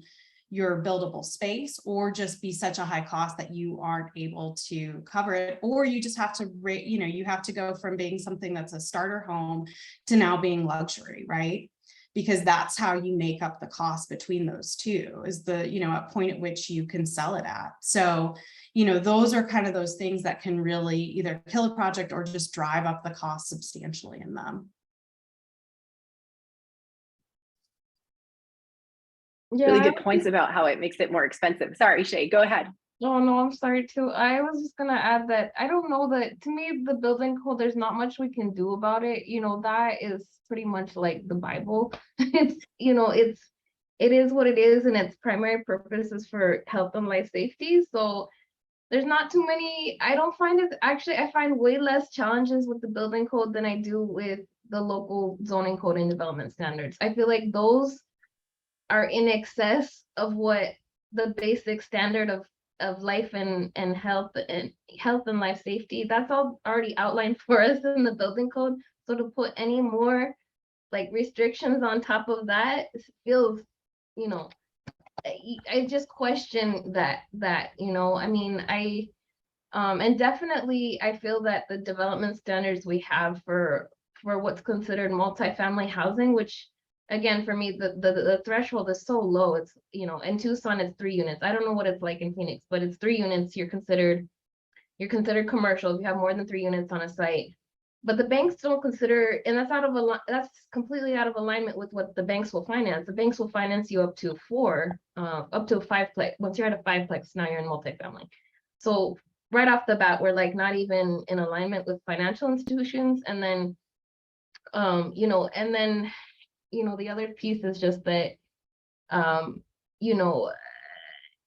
your buildable space or just be such a high cost that you aren't able to cover it, or you just have to, you have to go from being something that's a starter home to now being luxury, right? Because that's how you make up the cost between those two is the, a point at which you can sell it at. So, those are kind of those things that can really either kill a project or just drive up the cost substantially in them. Yeah, Really good points about how it makes it more expensive. Sorry, Shay, go ahead. Oh, no, I'm sorry too. I was just gonna add that I don't know that to me, the building code, there's not much we can do about it. That is pretty much like the Bible. It's, it is what it is, and its primary purpose is for health and life safety. So there's not too many, I don't find it, actually, I find way less challenges with the building code than I do with the local zoning code and development standards. I feel like those are in excess of what the basic standard of life and health and life safety, that's all already outlined for us in the building code. So to put any more like restrictions on top of that feels, I just question that, I mean, and definitely I feel that the development standards we have for what's considered multifamily housing, which again, for me, the threshold is so low. It's, in Tucson, it's 3 units. I don't know what it's like in Phoenix, but it's 3 units. You're considered commercial if you have more than 3 units on a site. But the banks don't consider, and that's completely out of alignment with what the banks will finance. The banks will finance you up to 4, up to a 5-plex. Once you're at a 5-plex, now you're in multifamily. So right off the bat, we're like not even in alignment with financial institutions. And then, the other piece is just that,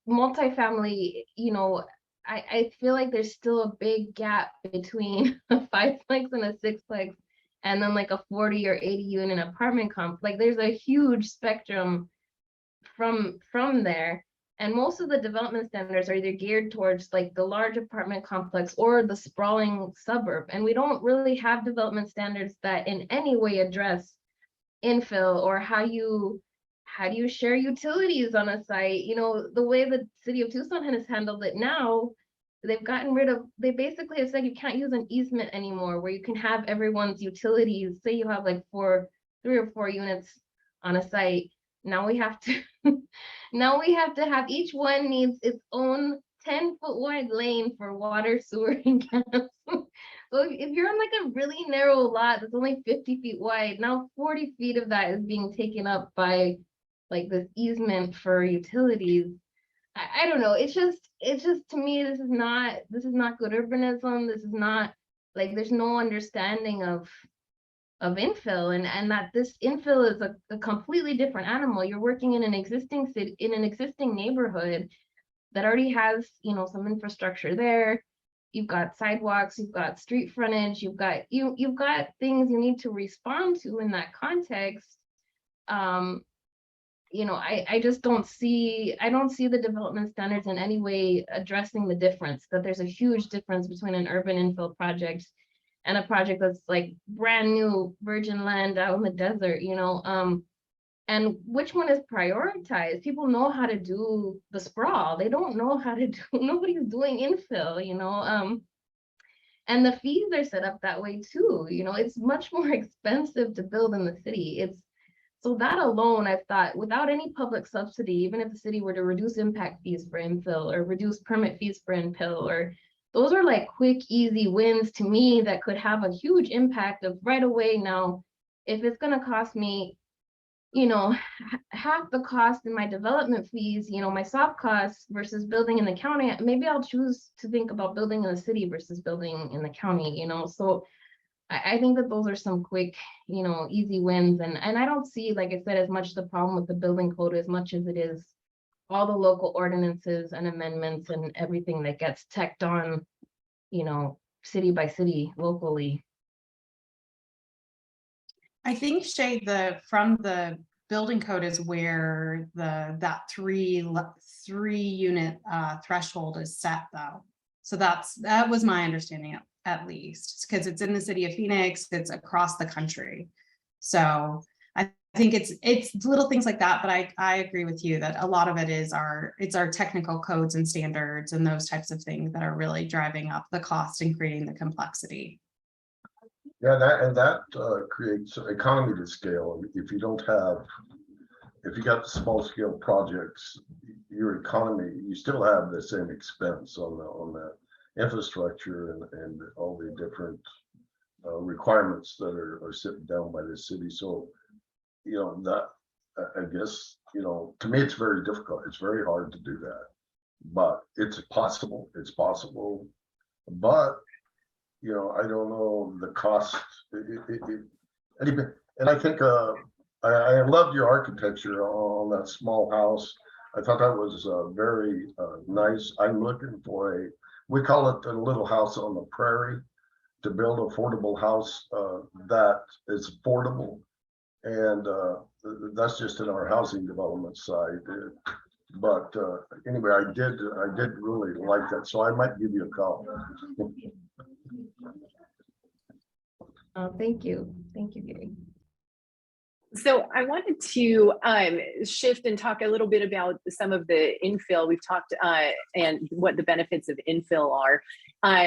multifamily, I feel like there's still a big gap between a 5-plex and a 6-plex, and then like a 40 or 80 unit apartment complex. Like there's a huge spectrum from there. And most of the development standards are either geared towards like the large apartment complex or the sprawling suburb. And we don't really have development standards that in any way address infill or how do you share utilities on a site. The way the city of Tucson has handled it now, they basically have said you can't use an easement anymore where you can have everyone's utilities. Say you have like 3 or 4 units on a site, Now we have to now we have to have each one needs its own 10-foot wide lane for water, sewer, and gas. So if you're on like a really narrow lot that's only 50 feet wide, now 40 feet of that is being taken up by like this easement for utilities. I don't know. It's just to me, this is not good urbanism. This is not like, there's no understanding of infill, and that this infill is a completely different animal. You're working in an existing city, in an existing neighborhood that already has, you know, some infrastructure there. You've got sidewalks, you've got street frontage, you've got things you need to respond to in that context. You know, I just don't see the development standards in any way addressing the difference, that there's a huge difference between an urban infill project and a project that's like brand new virgin land out in the desert, you know. And which one is prioritized? People know how to do the sprawl. They don't know how to do, nobody's doing infill, you know. And the fees are set up that way too. You know, it's much more expensive to build in the city. So that alone, I've thought, without any public subsidy, even if the city were to reduce impact fees for infill or reduce permit fees for infill, or those are like quick, easy wins to me that could have a huge impact of right away. Now, if it's going to cost me, you know, half the cost in my development fees, you know, my soft costs versus building in the county, maybe I'll choose to think about building in the city versus building in the county, you know. So I think that those are some quick, you know, easy wins. And I don't see, like I said, as much the problem with the building code as much as it is all the local ordinances and amendments and everything that gets tacked on, you know, city by city locally. I think, Shay, from the building code is where that three unit threshold is set, though. So that was my understanding at least, because it's in the city of Phoenix, it's across the country. So I think it's little things like that, but I agree with you that a lot of it is our technical codes and standards and those types of things that are really driving up the cost and creating the complexity. Yeah, that creates economy to scale. If you got small scale projects, your economy, you still have the same expense on the infrastructure and all the different requirements that are set down by the city. So, you know, that I guess, you know, to me, it's very difficult. It's very hard to do that, but it's possible. It's possible, but you know, I don't know the cost. And I think I loved your architecture on that small house. I thought that was very nice. I'm looking for we call it the little house on the prairie, to build an affordable house that is affordable. And that's just in our housing development side. But anyway, I did really like that. So I might give you a call. Oh, thank you. Thank you, Gary. So I wanted to shift and talk a little bit about some of the infill. We've talked and what the benefits of infill are.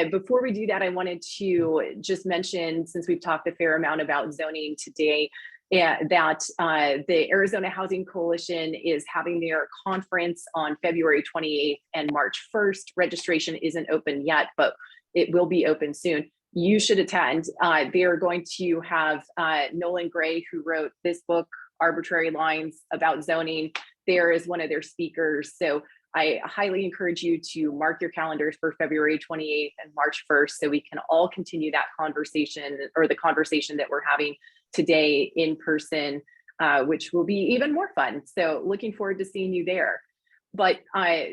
Before we do that, I wanted to just mention, since we've talked a fair amount about zoning today, that the Arizona Housing Coalition is having their conference on February 28th and March 1st. Registration isn't open yet, but it will be open soon. You should attend. They are going to have Nolan Gray, who wrote this book, Arbitrary Lines, about zoning, there is one of their speakers. So I highly encourage you to mark your calendars for February 28th and March 1st, so we can all continue that conversation, or the conversation that we're having today in person, which will be even more fun. So looking forward to seeing you there. But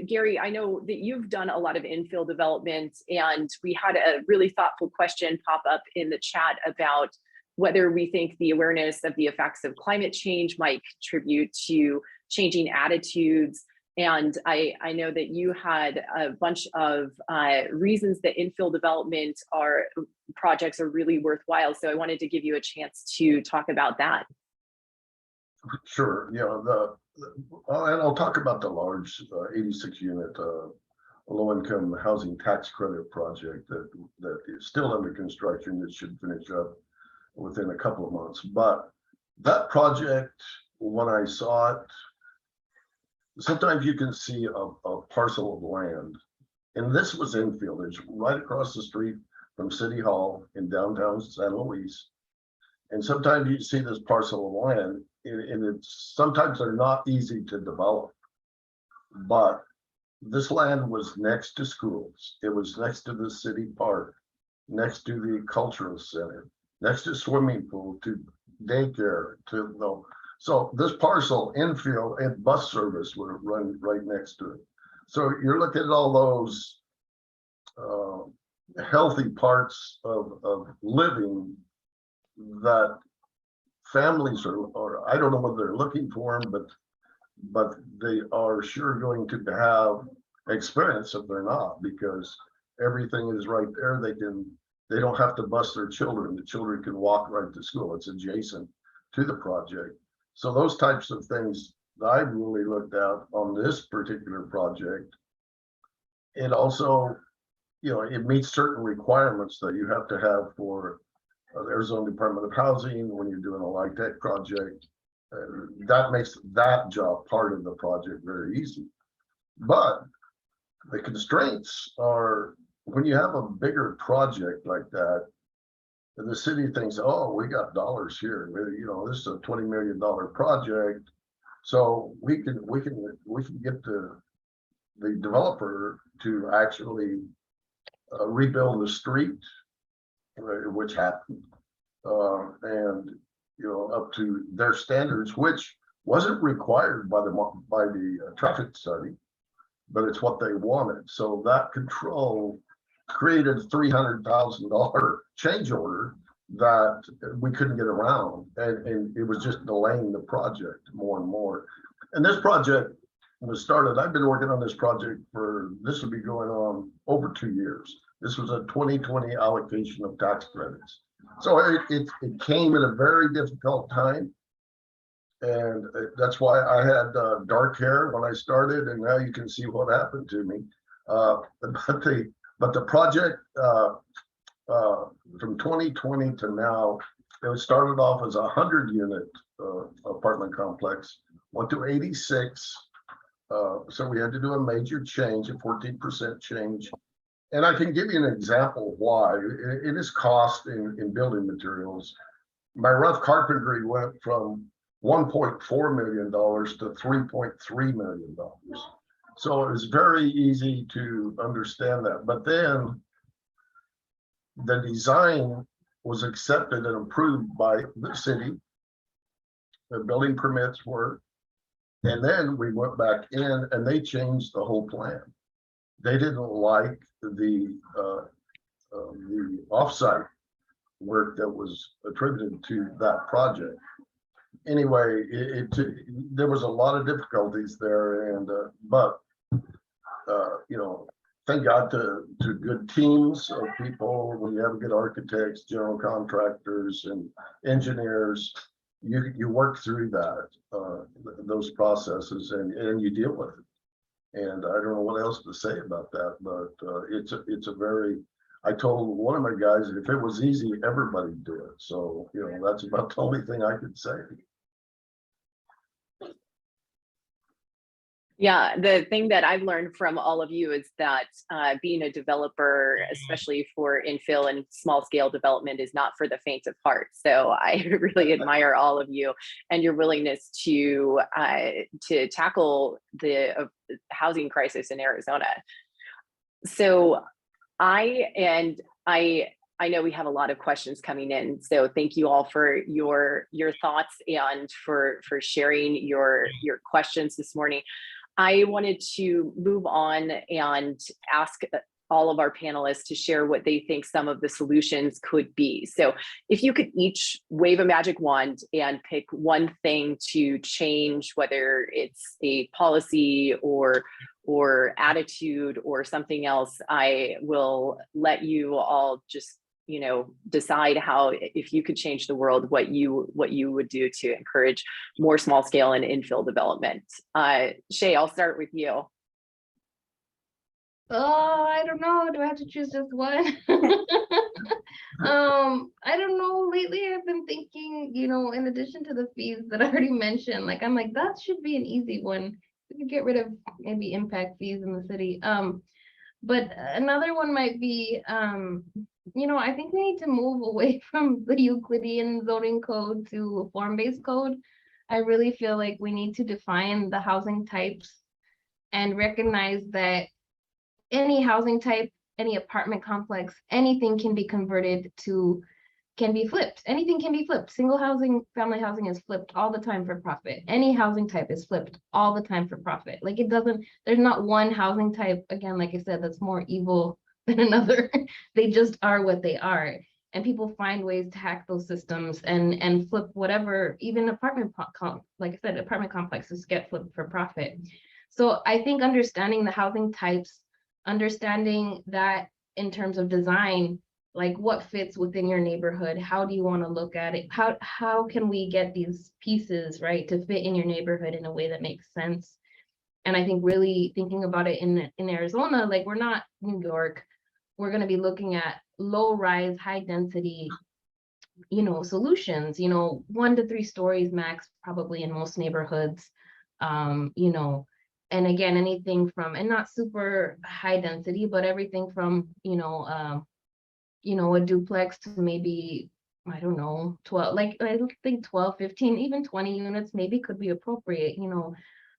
Gary, I know that you've done a lot of infill development, and we had a really thoughtful question pop up in the chat about whether we think the awareness of the effects of climate change might contribute to changing attitudes. And I know that you had a bunch of reasons that infill development projects are really worthwhile. So I wanted to give you a chance to talk about that. Sure. Yeah, and I'll talk about the large 86 unit low-income housing tax credit project that is still under construction. It should finish up within a couple of months. But that project when I saw it, sometimes you can see a parcel of land, and this was infill. It's right across the street from City Hall in downtown San Luis. And sometimes you see this parcel of land, and it's sometimes they're not easy to develop. But this land was next to schools. It was next to the city park, next to the cultural center, next to swimming pool, to daycare, to the. So this parcel infill and bus service would run right next to it. So you're looking at all those healthy parts of living that families are, I don't know what they're looking for, but they are sure going to have experience if they're not, because everything is right there. They don't have to bus their children. The children can walk right to school. It's adjacent to the project. So those types of things that I really looked at on this particular project. It also, it meets certain requirements that you have to have for the Arizona Department of Housing when you're doing a LIHTC project. That makes that job part of the project very easy. But the constraints are when you have a bigger project like that, and the city thinks, oh, we got dollars here. This is a $20 million project, so we can get the developer to actually rebuild the street, which happened, and up to their standards, which wasn't required by the traffic study, but it's what they wanted. So that control created a $300,000 change order that we couldn't get around, and it was just delaying the project more and more. And this project was started, I've been working on this project this will be going on over 2 years. This was a 2020 allocation of tax credits. So it came at a very difficult time. And that's why I had dark hair when I started, and now you can see what happened to me. But the project from 2020 to now, it started off as a 100-unit apartment complex, went to 86. So we had to do a major change, a 14% change. And I can give you an example of why. It is cost in building materials. My rough carpentry went from $1.4 million to $3.3 million. So it was very easy to understand that. But then the design was accepted and approved by the city. The building permits were, and then we went back in and they changed the whole plan. They didn't like the offsite work that was attributed to that project. Anyway, there was a lot of difficulties there, and but thank God to good teams of people. When you have good architects, general contractors, and engineers, you work through that those processes and you deal with it. And I don't know what else to say about that, but it's a very. I told one of my guys, if it was easy, everybody'd do it. So that's about the only thing I could say. Yeah, the thing that I've learned from all of you is that being a developer, especially for infill and small scale development, is not for the faint of heart. So I really admire all of you and your willingness to tackle the housing crisis in Arizona. So I know we have a lot of questions coming in, so thank you all for your thoughts and for sharing your questions this morning. I wanted to move on and ask all of our panelists to share what they think some of the solutions could be. So if you could each wave a magic wand and pick one thing to change, whether it's a policy or attitude or something else, I will let you all just decide how, if you could change the world, what you would do to encourage more small scale and infill development. Shay, I'll start with you. Oh, I don't know. Do I have to choose just one? I don't know. Lately, I've been thinking, in in addition to the fees that I already mentioned, like I'm like, that should be an easy one. We could get rid of maybe impact fees in the city. But another one might be, you know, I think we need to move away from the Euclidean zoning code to a form-based code. I really feel like we need to define the housing types and recognize that any housing type, any apartment complex, anything can be converted to, can be flipped. Anything can be flipped. Single housing, family housing is flipped all the time for profit. Any housing type is flipped all the time for profit. Like it doesn't, there's not one housing type, again, like I said, that's more evil than another. They just are what they are. And people find ways to hack those systems and flip whatever, even apartment, like I said, apartment complexes get flipped for profit. So I think understanding the housing types, understanding that in terms of design, like what fits within your neighborhood, how do you want to look at it, how can we get these pieces right to fit in your neighborhood in a way that makes sense. And I think really thinking about it in Arizona, like we're not New York, we're going to be looking at low rise, high density, you know, solutions, you know, 1 to 3 stories max probably in most neighborhoods, you know. And again, anything from, and not super high density, but everything from, you know, a duplex to maybe, I don't know, 12, like I think 12, 15, even 20 units maybe could be appropriate, you know.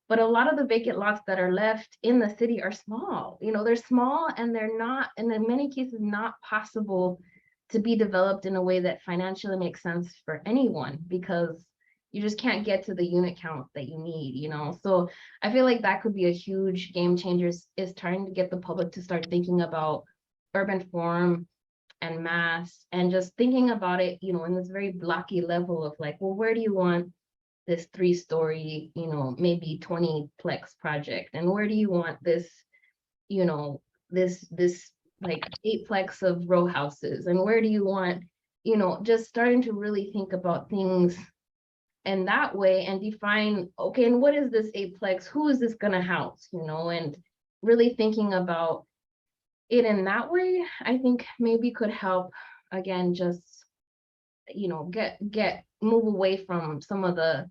But a lot of the vacant lots that are left in the city are small, you know, they're small and they're not, and in many cases, not possible to be developed in a way that financially makes sense for anyone, because you just can't get to the unit count that you need, you know. So I feel like that could be a huge game changer, is trying to get the public to start thinking about urban form and mass, and just thinking about it, you know, in this very blocky level of like, well, where do you want this 3-story, you know, maybe 20-plex project, and where do you want this, you know, this like 8-plex of row houses, and where do you want, you know, just starting to really think about things in that way and define, okay, and what is this 8-plex, who is this going to house, you know, and really thinking about it in that way, I think maybe could help, again, just, you know, move away from some of the,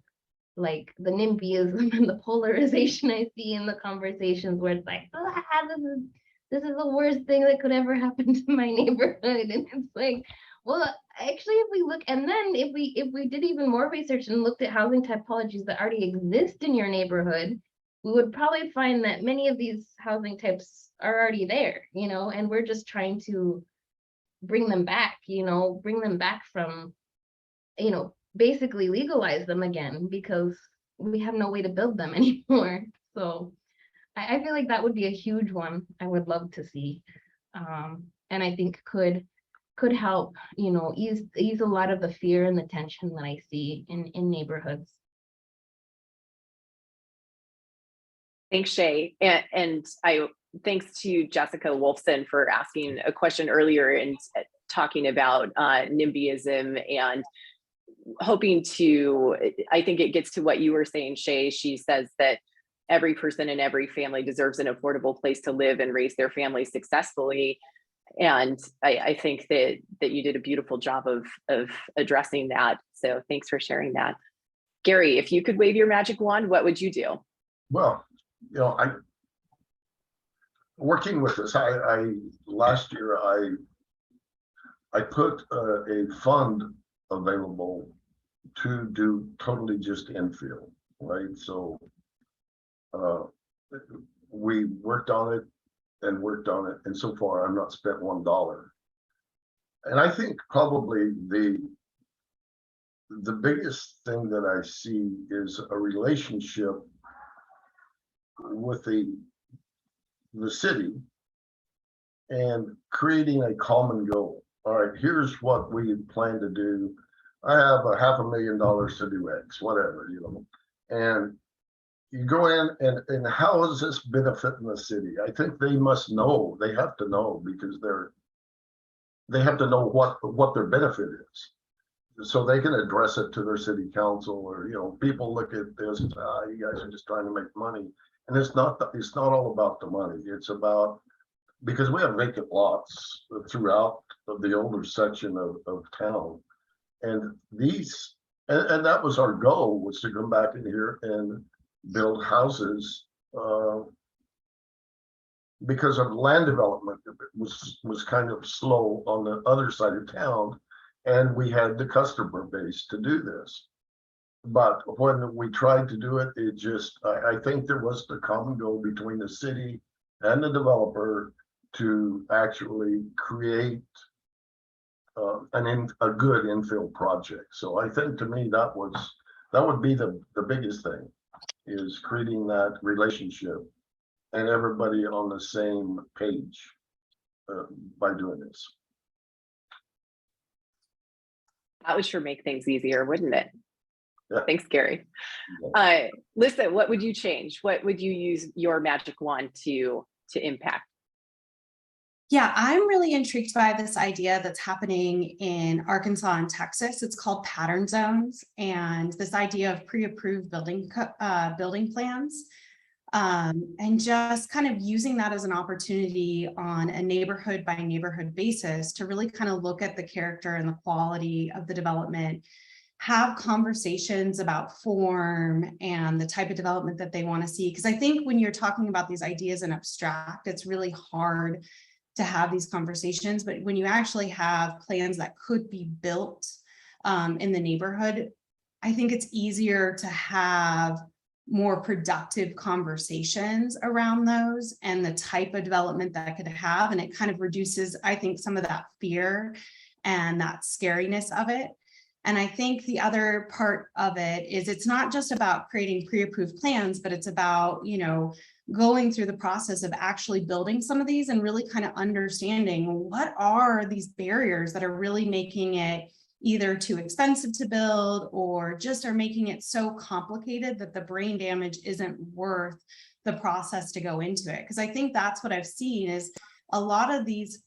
like the NIMBYism and the polarization I see in the conversations where it's like, this is the worst thing that could ever happen to my neighborhood. And it's like, well, actually, if we look, and then if we did even more research and looked at housing typologies that already exist in your neighborhood, we would probably find that many of these housing types are already there, you know, and we're just trying to bring them back, you know, bring them back from, you know, basically legalize them again, because we have no way to build them anymore. So I feel like that would be a huge one I would love to see. And I think could help, you know, ease a lot of the fear and the tension that I see in neighborhoods. Thanks, Shay. And I thanks to Jessica Wolfson for asking a question earlier and talking about NIMBYism, and hoping to, I think it gets to what you were saying, Shay. She says that every person in every family deserves an affordable place to live and raise their family successfully. And I think that you did a beautiful job of addressing that. So thanks for sharing that. Gary, if you could wave your magic wand, what would you do? Well, you know, working with this, last year I put a fund available to do totally just infill, right? So we worked on it, and so far I've not spent $1. And I think probably the biggest thing that I see is a relationship with the city and creating a common goal. All right, here's what we plan to do. I have $500,000 to do X, whatever, you know, and you go in and how is this benefiting the city? I think they must know, they have to know, because they have to know what their benefit is, so they can address it to their city council, or, you know, people look at this, you guys are just trying to make money. And it's not all about the money. It's about, because we have vacant lots throughout the older section of town, and these And that was our goal, was to come back in here and build houses, because of land development was kind of slow on the other side of town, and we had the customer base to do this. But when we tried to do it, it just, I think there was the common goal between the city and the developer to actually create a good infill project. So I think, to me, that would be the biggest thing, is creating that relationship and everybody on the same page by doing this. That would sure make things easier, wouldn't it? Yeah. Thanks, Gary. Lyssa, what would you change? What would you use your magic wand to impact? Yeah, I'm really intrigued by this idea that's happening in Arkansas and Texas. It's called pattern zones, and this idea of pre-approved building plans, and just kind of using that as an opportunity on a neighborhood by neighborhood basis to really kind of look at the character and the quality of the development, have conversations about form and the type of development that they want to see. Because I think when you're talking about these ideas in abstract, it's really hard to have these conversations. But when you actually have plans that could be built in the neighborhood, I think it's easier to have more productive conversations around those and the type of development that could have. And it kind of reduces, I think, some of that fear and that scariness of it. And I think the other part of it is it's not just about creating pre-approved plans, but it's about, going through the process of actually building some of these and really kind of understanding what are these barriers that are really making it either too expensive to build or just are making it so complicated that the brain damage isn't worth the process to go into it. Because I think that's what I've seen is a lot of these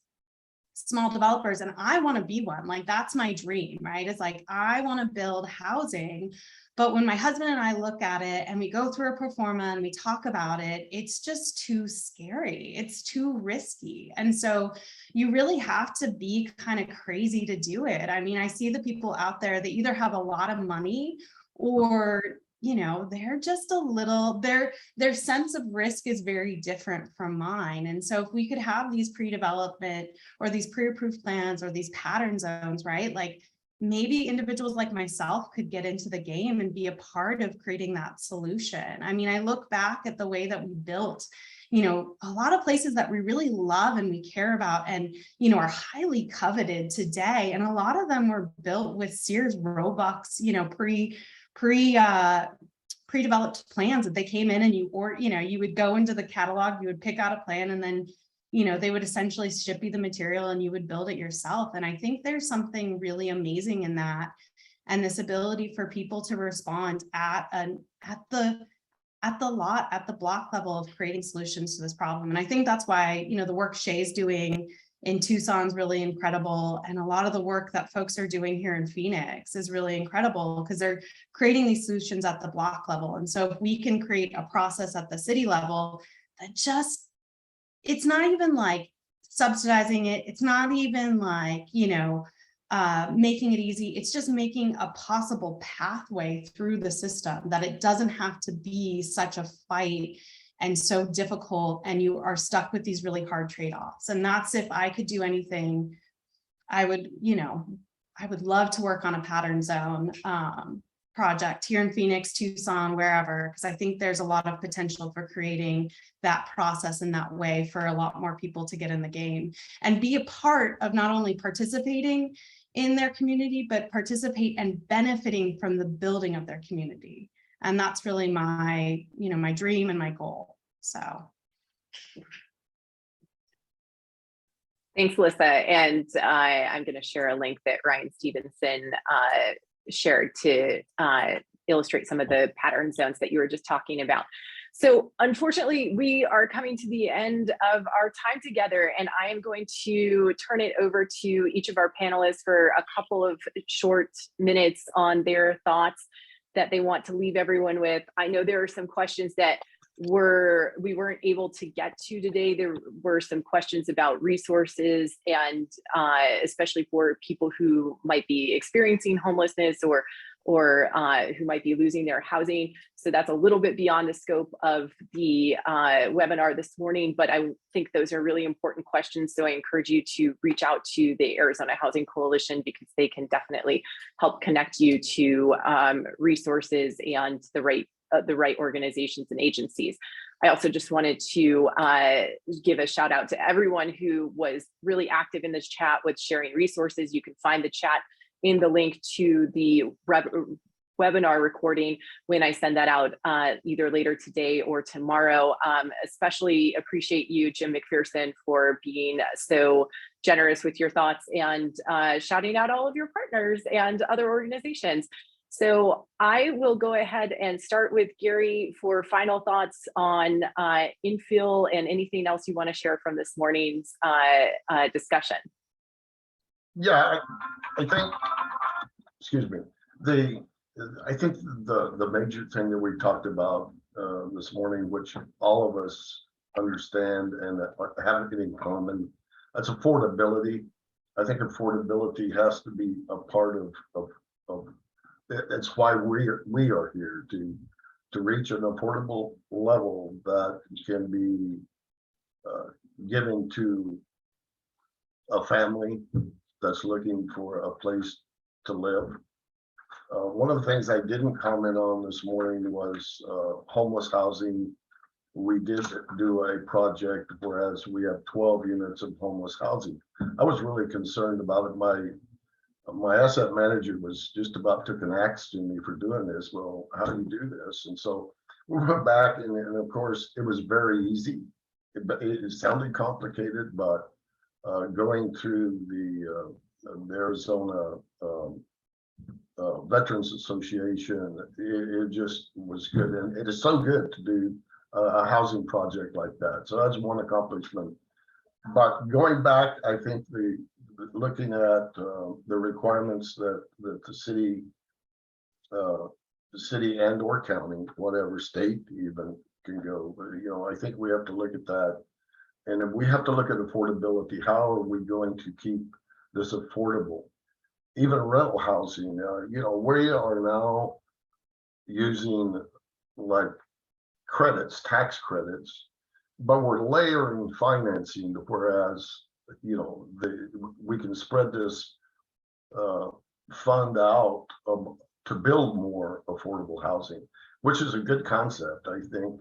small developers, and I want to be one, like that's my dream, right? It's like, I want to build housing. But when my husband and I look at it and we go through a pro forma and we talk about it, it's just too scary. It's too risky. And so you really have to be kind of crazy to do it. I mean, I see the people out there that either have a lot of money or, they're just a little, their sense of risk is very different from mine. And so if we could have these pre-development or these pre-approved plans or these pattern zones, right? Like, maybe individuals like myself could get into the game and be a part of creating that solution. I mean, I look back at the way that we built, a lot of places that we really love and we care about and, are highly coveted today. And a lot of them were built with Sears Roebuck's, pre-developed plans that they came in and you would go into the catalog, you would pick out a plan, and then they would essentially ship you the material and you would build it yourself. And I think there's something really amazing in that. And this ability for people to respond at the block level of creating solutions to this problem. And I think that's why, the work Shay's doing in Tucson is really incredible. And a lot of the work that folks are doing here in Phoenix is really incredible because they're creating these solutions at the block level. And so if we can create a process at the city level that just, it's not even like subsidizing it. It's not even like, making it easy. It's just making a possible pathway through the system that it doesn't have to be such a fight and so difficult. And you are stuck with these really hard trade-offs. And that's, if I could do anything, I would love to work on a pattern zone project here in Phoenix, Tucson, wherever, because I think there's a lot of potential for creating that process in that way for a lot more people to get in the game and be a part of not only participating in their community, but participate and benefiting from the building of their community. And that's really my, my dream and my goal. So. Thanks, Lyssa. And I'm going to share a link that Ryan Stevenson shared to illustrate some of the pattern zones that you were just talking about. So unfortunately, we are coming to the end of our time together, and I am going to turn it over to each of our panelists for a couple of short minutes on their thoughts that they want to leave everyone with. I know there are some questions that we weren't able to get to today. There were some questions about resources and especially for people who might be experiencing homelessness or or who might be losing their housing. So that's a little bit beyond the scope of the webinar this morning, but I think those are really important questions. So I encourage you to reach out to the Arizona Housing Coalition, because they can definitely help connect you to resources and the right organizations and agencies. I also just wanted to give a shout out to everyone who was really active in this chat with sharing resources. You can find the chat in the link to the webinar recording when I send that out either later today or tomorrow. Especially appreciate you, Jim McPherson, for being so generous with your thoughts and shouting out all of your partners and other organizations. So I will go ahead and start with Gary for final thoughts on infill and anything else you want to share from this morning's discussion. Yeah, I think, excuse me, I think the major thing that we talked about this morning, which all of us understand and have it in common, that's affordability. I think affordability has to be a part of it's why we are here to reach an affordable level that can be given to a family that's looking for a place to live. One of the things I didn't comment on this morning was homeless housing. We did do a project, whereas we have 12 units of homeless housing. I was really concerned about it. My asset manager was just about took an axe to me for doing this. Well, how do you do this? And so we went back, and of course it was very easy. It sounded complicated, but going through the Arizona Veterans Association, it just was good, and it is so good to do a housing project like that. So that's one accomplishment. But going back, I think looking at the requirements that the city and or county, whatever state even can go, I think we have to look at that. And if we have to look at affordability, how are we going to keep this affordable? Even rental housing, we are now using like tax credits, but we're layering financing, whereas, we can spread this fund out to build more affordable housing, which is a good concept. I think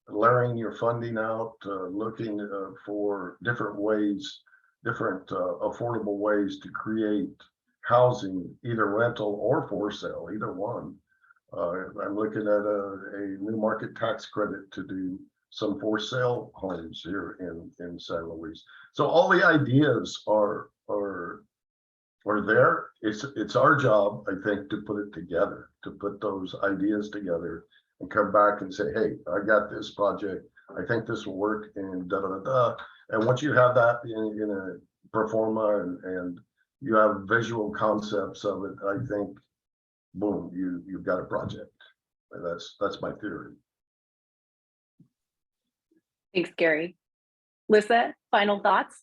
layering your funding out, looking for different ways, affordable ways to create housing, either rental or for sale, either one. I'm looking at a new market tax credit to do some for sale homes here in San Luis. So all the ideas are there. It's our job, I think, to put it together, to put those ideas together and come back and say, hey, I got this project. I think this will work, and da da da da. And once you have that in a pro forma and you have visual concepts of it, I think, boom, you've got a project. And that's my theory. Thanks, Gary. Lyssa, final thoughts?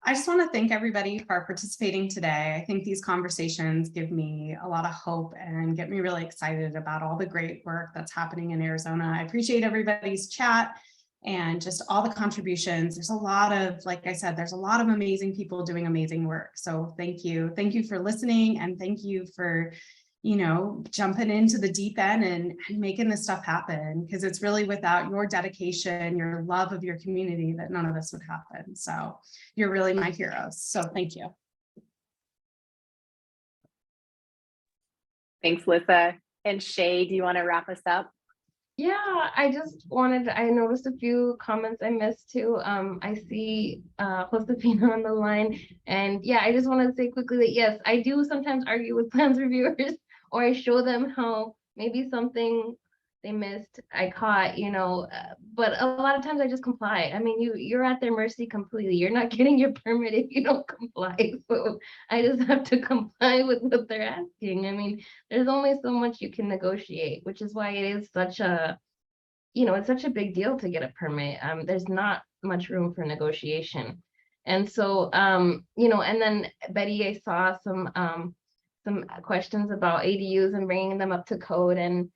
I just want to thank everybody for participating today. I think these conversations give me a lot of hope and get me really excited about all the great work that's happening in Arizona. I appreciate everybody's chat and just all the contributions. There's a lot of, like I said, there's a lot of amazing people doing amazing work. So thank you. Thank you for listening, and thank you for jumping into the deep end and making this stuff happen, because it's really without your dedication, your love of your community, that none of this would happen. So you're really my heroes. So thank you. Thanks, Lyssa. And Shay, do you want to wrap us up? Yeah, I noticed a few comments I missed too. I see Josefina on the line, and yeah, I just want to say quickly that yes, I do sometimes argue with plans reviewers, or I show them how maybe something they missed I caught, but a lot of times I just comply. I mean, you're at their mercy completely. You're not getting your permit if you don't comply. So I just have to comply with what they're asking. I mean, there's only so much you can negotiate, which is why it is such a, it's such a big deal to get a permit. There's not much room for negotiation. And so, and then Betty, I saw some some questions about ADUs and bringing them up to code. And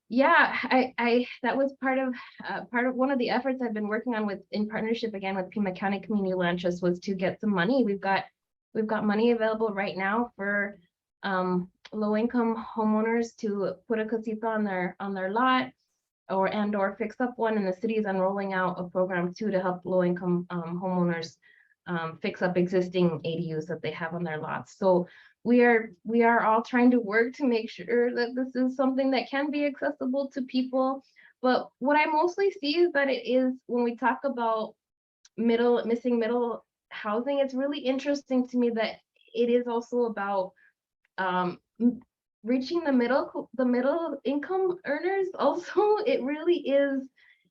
yeah, I that was part of one of the efforts I've been working on in partnership again with Pima County Community Land Trust, was to get some money. We've got money available right now for low-income homeowners to put a casita on their lot, or fix up one, and the city is unrolling out a program too to help low-income homeowners fix up existing ADUs that they have on their lots. So we are all trying to work to make sure that this is something that can be accessible to people. But what I mostly see is that it is, when we talk about missing middle housing, it's really interesting to me that it is also about reaching the middle income earners also. It really is,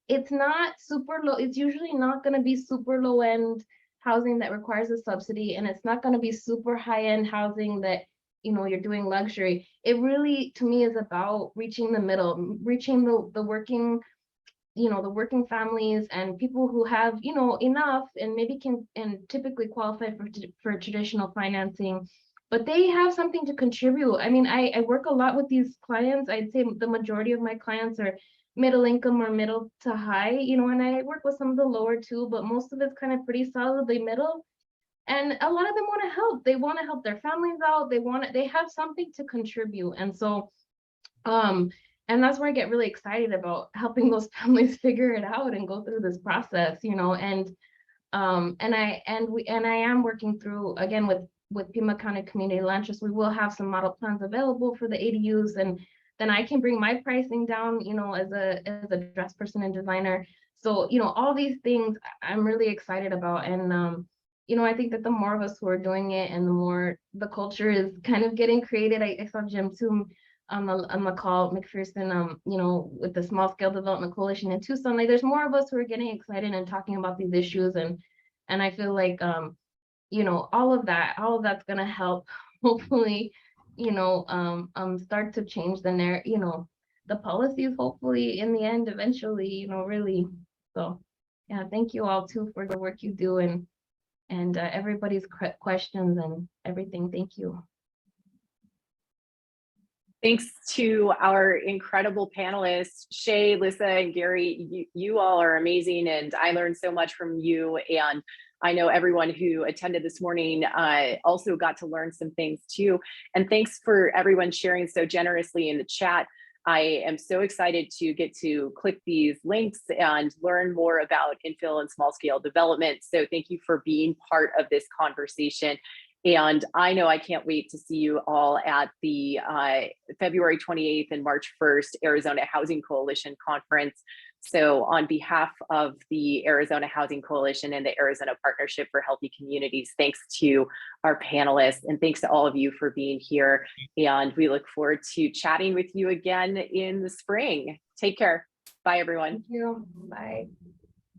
it's not super low, it's usually not going to be super low end housing that requires a subsidy, and it's not going to be super high end housing that, you know, you're doing luxury. It really, to me, is about reaching the middle, reaching the working, you know, the working families and people who have, you know, enough and maybe can and typically qualify for traditional financing, but they have something to contribute. I mean, I work a lot with these clients. I'd say the majority of my clients are middle income or middle to high, you know, and I work with some of the lower too, but most of it's kind of pretty solidly middle. And a lot of them want to help. They want to help their families out. They have something to contribute. And so, and that's where I get really excited about helping those families figure it out and go through this process, you know. And I am working through, again, with Pima County Community Land Trust. We will have some model plans available for the ADUs, and then I can bring my pricing down, you know, as a dress person and designer. So, you know, all these things I'm really excited about. And you know, I think that the more of us who are doing it, and the more the culture is kind of getting created. I saw Jim too on the call, McPherson, you know, with the Small Scale Development Coalition in Tucson. Like, there's more of us who are getting excited and talking about these issues, and I feel like you know, all of that's gonna help hopefully, you know, start to change you know, the policies, hopefully in the end, eventually, you know, really. So yeah, thank you all too for the work you do, and everybody's questions and everything. Thank you. Thanks to our incredible panelists, Shay, Lyssa, and Gary. You all are amazing, and I learned so much from you. And I know everyone who attended this morning also got to learn some things too. And thanks for everyone sharing so generously in the chat. I am so excited to get to click these links and learn more about infill and small scale development. So thank you for being part of this conversation. And I know I can't wait to see you all at the February 28th and March 1st Arizona Housing Coalition Conference. So on behalf of the Arizona Housing Coalition and the Arizona Partnership for Healthy Communities, thanks to our panelists, and thanks to all of you for being here. And we look forward to chatting with you again in the spring. Take care. Bye, everyone. Thank you. Bye.